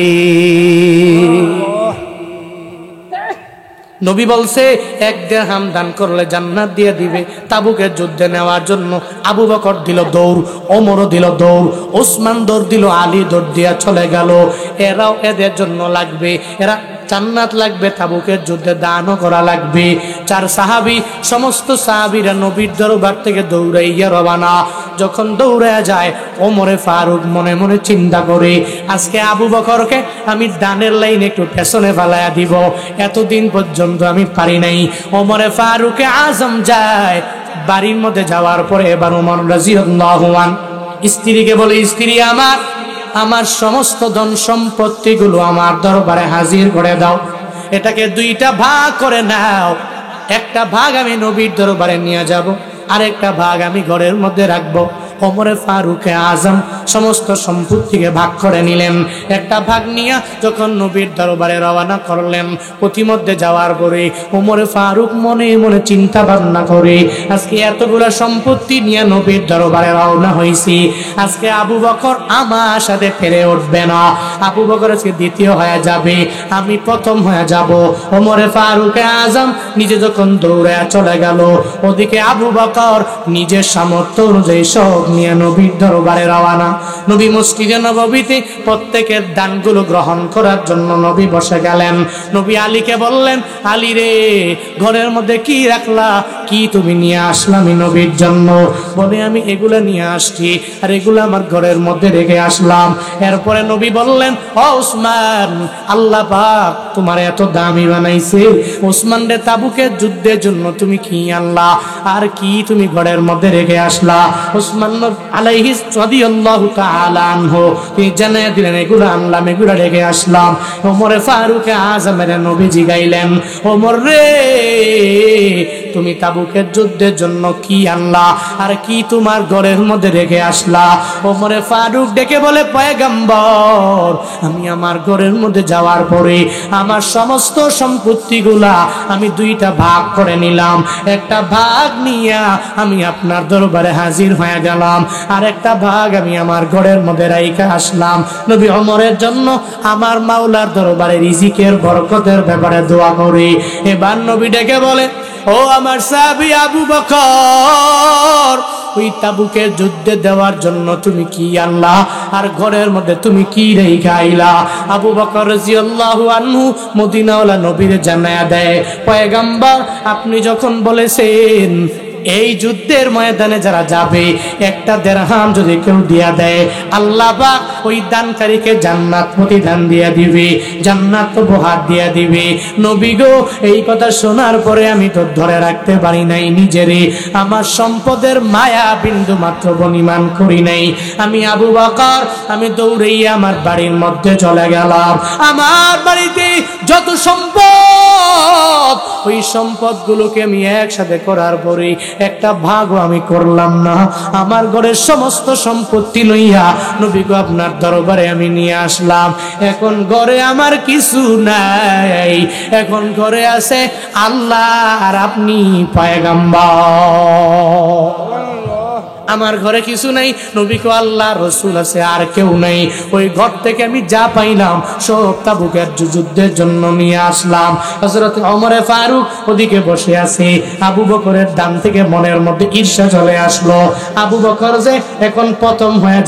নবী বলছে 1 দিরহাম দান করলে জান্নাত দিয়ে দিবে। তাবুকের যুদ্ধে নেওয়ার জন্য আবু বকর দিল দৌড়, ওমরও দিল দৌড়, ওসমান দৌড় দিল, আলী দৌড় দিয়া চলে গেল। এরাও এদের জন্য লাগবে, এরা জান্নাত লাগবে, তাবুকের যুদ্ধে দানও করা লাগবে। 4 সাহাবী, সমস্ত সাহাবীরা নবীর দরবার থেকে দৌড়াইয়া রওনা। যখন দৌড়াইয়া যায়, ওমরে ফারুক মনে মনে চিন্তা করে, আজকে আবু বকরকে আমি ডানের লাইনে একটু পেছনে ফেলাইয়া দিব, এতদিন পর্যন্ত আমি পারি নাই। ওমরে ফারুকে আজম যায়, বাড়ির মধ্যে যাওয়ার পরে এবার ওমর রাদিয়াল্লাহু আনহু স্ত্রীকে বলে, স্ত্রী আমার সমস্ত ধন সম্পত্তিগুলো আমার দরবারে হাজির করে দাও, এটাকে 2টা ভাগ করে নাও। একটা ভাগ আমি নবীর দরবারে নিয়ে যাব, আরেকটা ভাগ আমি ঘরের মধ্যে রাখবো। ওমরে ফারুকে আজম সমস্ত সম্পত্তিকে ভাগ করে নিলেন। একটা ভাগ নিয়ে যখন নবীর দরবারে রওনা করলেন, পথিমধ্যে যাওয়ার পরে ওমরে ফারুক মনে মনে চিন্তা ভাবনা করে, আজকে এতগুলো সম্পত্তি নিয়ে নবীর দরবারে রওনা হয়েছি, আজকে আবু বকর আমার সাথে ফিরে উঠবে না, আবু বকর আজকে দ্বিতীয় হয়ে যাবে, আমি প্রথম হয়ে যাব। ওমরে ফারুকে আজম নিজে যখন দৌড়ে চলে গেল, ওদিকে আবু বকর নিজের সামর্থ্য অনুযায়ী সব নিয়ে নবীর দরবারে রওনা। নবী মসজিদে নববীতে প্রত্যেকের দানগুলো গ্রহণ করার জন্য নবী বসে গেলেন। নবী আলীকে বললেন, আলী রে, ঘরের মধ্যে কি রাখলা, কি তুমি নিয়ে আসলা আমি নবীর জন্য? বলে, আমি এগুলা নিয়ে আসছি, আর এগুলো আমার ঘরের মধ্যে রেখে আসলাম। এরপরে নবী বললেন, ও ওসমান, আল্লাহ পাক তোমার এত দামি বানাইছে, ওসমান রে তাবুকের যুদ্ধের জন্য তুমি কি আনলা, আর কি তুমি ঘরের মধ্যে রেখে আসলা? ওসমান আলাইহিস রাদিয়াল্লাহু তাআলা আনহু তিনি জানিয়ে দিলেন, এগুলো আনলাম, এগুলো রেখে আসলাম। ওমরে ফারুক আজমের নবীজি গাইলেন, ওমর রে, তুমি তাবুকের যুদ্ধের জন্য কি আনলা, আর কি তোমার ঘরের মধ্যে রেখে আসলা? ওমরে ফারুক ডেকে বলে, পয়গম্বর, আমি আমার ঘরের মধ্যে যাওয়ার পরে আমার সমস্ত সম্পত্তিগুলা আমি 2টা ভাগ করে নিলাম। একটা ভাগ নিয়ে আমি আপনার দরবারে হাজির হয়ে গেলাম, আর একটা ভাগ আমি আমার ঘরের মধ্যে রাইখা আসলাম। নবী ওমরের জন্য আমার মাওলার দরবারে রিজিকের বরকতের ব্যাপারে দোয়া করি। এবার নবী ডেকে বলে, ও আমার সাহাবী আবু বকর, ওই তাবুকের যুদ্ধে দেওয়ার জন্য তুমি কি আনলা, আর ঘরের মধ্যে তুমি কি রেখে আইলা? আবু বকর রাদিয়াল্লাহু আনহু মদিনাওয়ালা নবীরে জানায়া দেয়, পয়গম্বর, আপনি যখন বলেছেন এই যুদ্ধের ময়দানে যারা যাবে, একটা দিরহাম যদি কেউ দিয়া দেয়, আল্লাহ পাক ওই দানকারীকে জান্নাত প্রতিদান দিয়া দিবে, জান্নাত উপহার দিয়া দিবে। নবী গো, এই কথা শোনার পরে আমি তো ধরে রাখতে পারি নাই নিজেরে, আমার সম্পদের মায়া বিন্দু মাত্র বনিমান করি নাই। আমি আবু বকর, আমি দৌড়াইয়া আমার বাড়ির মধ্যে চলে গেলাম। আমার বাড়িতে যত সম্পদ, ওই সম্পদগুলোকে আমি একসাথে করার পরে একটা ভাগও আমি করলাম না। আমার ঘরের সমস্ত সম্পত্তি লইয়া নবী গো আপনার দরবারে আমি নিয়ে আসলাম। এখন ঘরে আমার কিছু নাই, এখন ঘরে আছে আল্লাহ আর আপনি পয়গম্বর। আমার ঘরে কিছু নাই, নবী কো আল্লাহ রসুল আছে, আর কেউ নাই। ওই ঘর থেকে আমি যা পাইলাম সব তাবুকের যুদ্ধের জন্য নিয়ে আসলাম। হযরত ওমরে ফারুক ওদিকে বসে আছে। আবু বকরের দান থেকে মনের মধ্যে ঈর্ষা চলে আসলো। আবু বকর যে এখন প্রথম হয়ে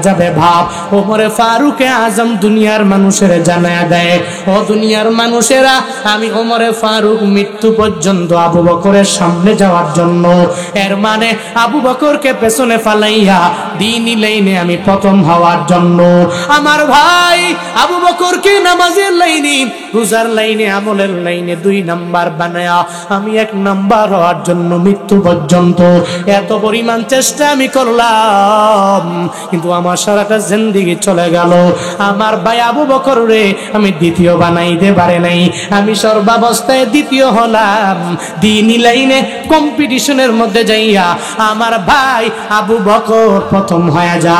যাবে ভাব। ওমরে ফারুকে আজম দুনিয়ার মানুষের জানায়া দেয়, ও দুনিয়ার মানুষেরা, আমি ওমরে ফারুক মৃত্যু পর্যন্ত আবু বকরের সামনে যাওয়ার জন্য, এর মানে আবু বকরকে পেছনে ফালাইয়া দ্বীনি লাইনে আমি প্রথম হওয়ার জন্য, আমার ভাই আবু বকরকে নামাজের লাইনে, রোজার লাইনে, আমলের লাইনে 2 নাম্বার বানায়া আমি 1 নাম্বার হওয়ার জন্য মৃত্যু পর্যন্ত এত পরিমাণ চেষ্টা আমি করলাম, কিন্তু আমার সারাটা জিন্দেগি চলে গেল। আমার ভাই আবু বকর রে আমি দ্বিতীয় বানাইতে পারে নাই, আমি সর্বাবস্থায় দ্বিতীয় হলাম। দ্বীনি লাইনে কম্পিটিশনের মধ্যে যাইয়া আমার ভাই আবু বকর প্রথম হয়ে যায়।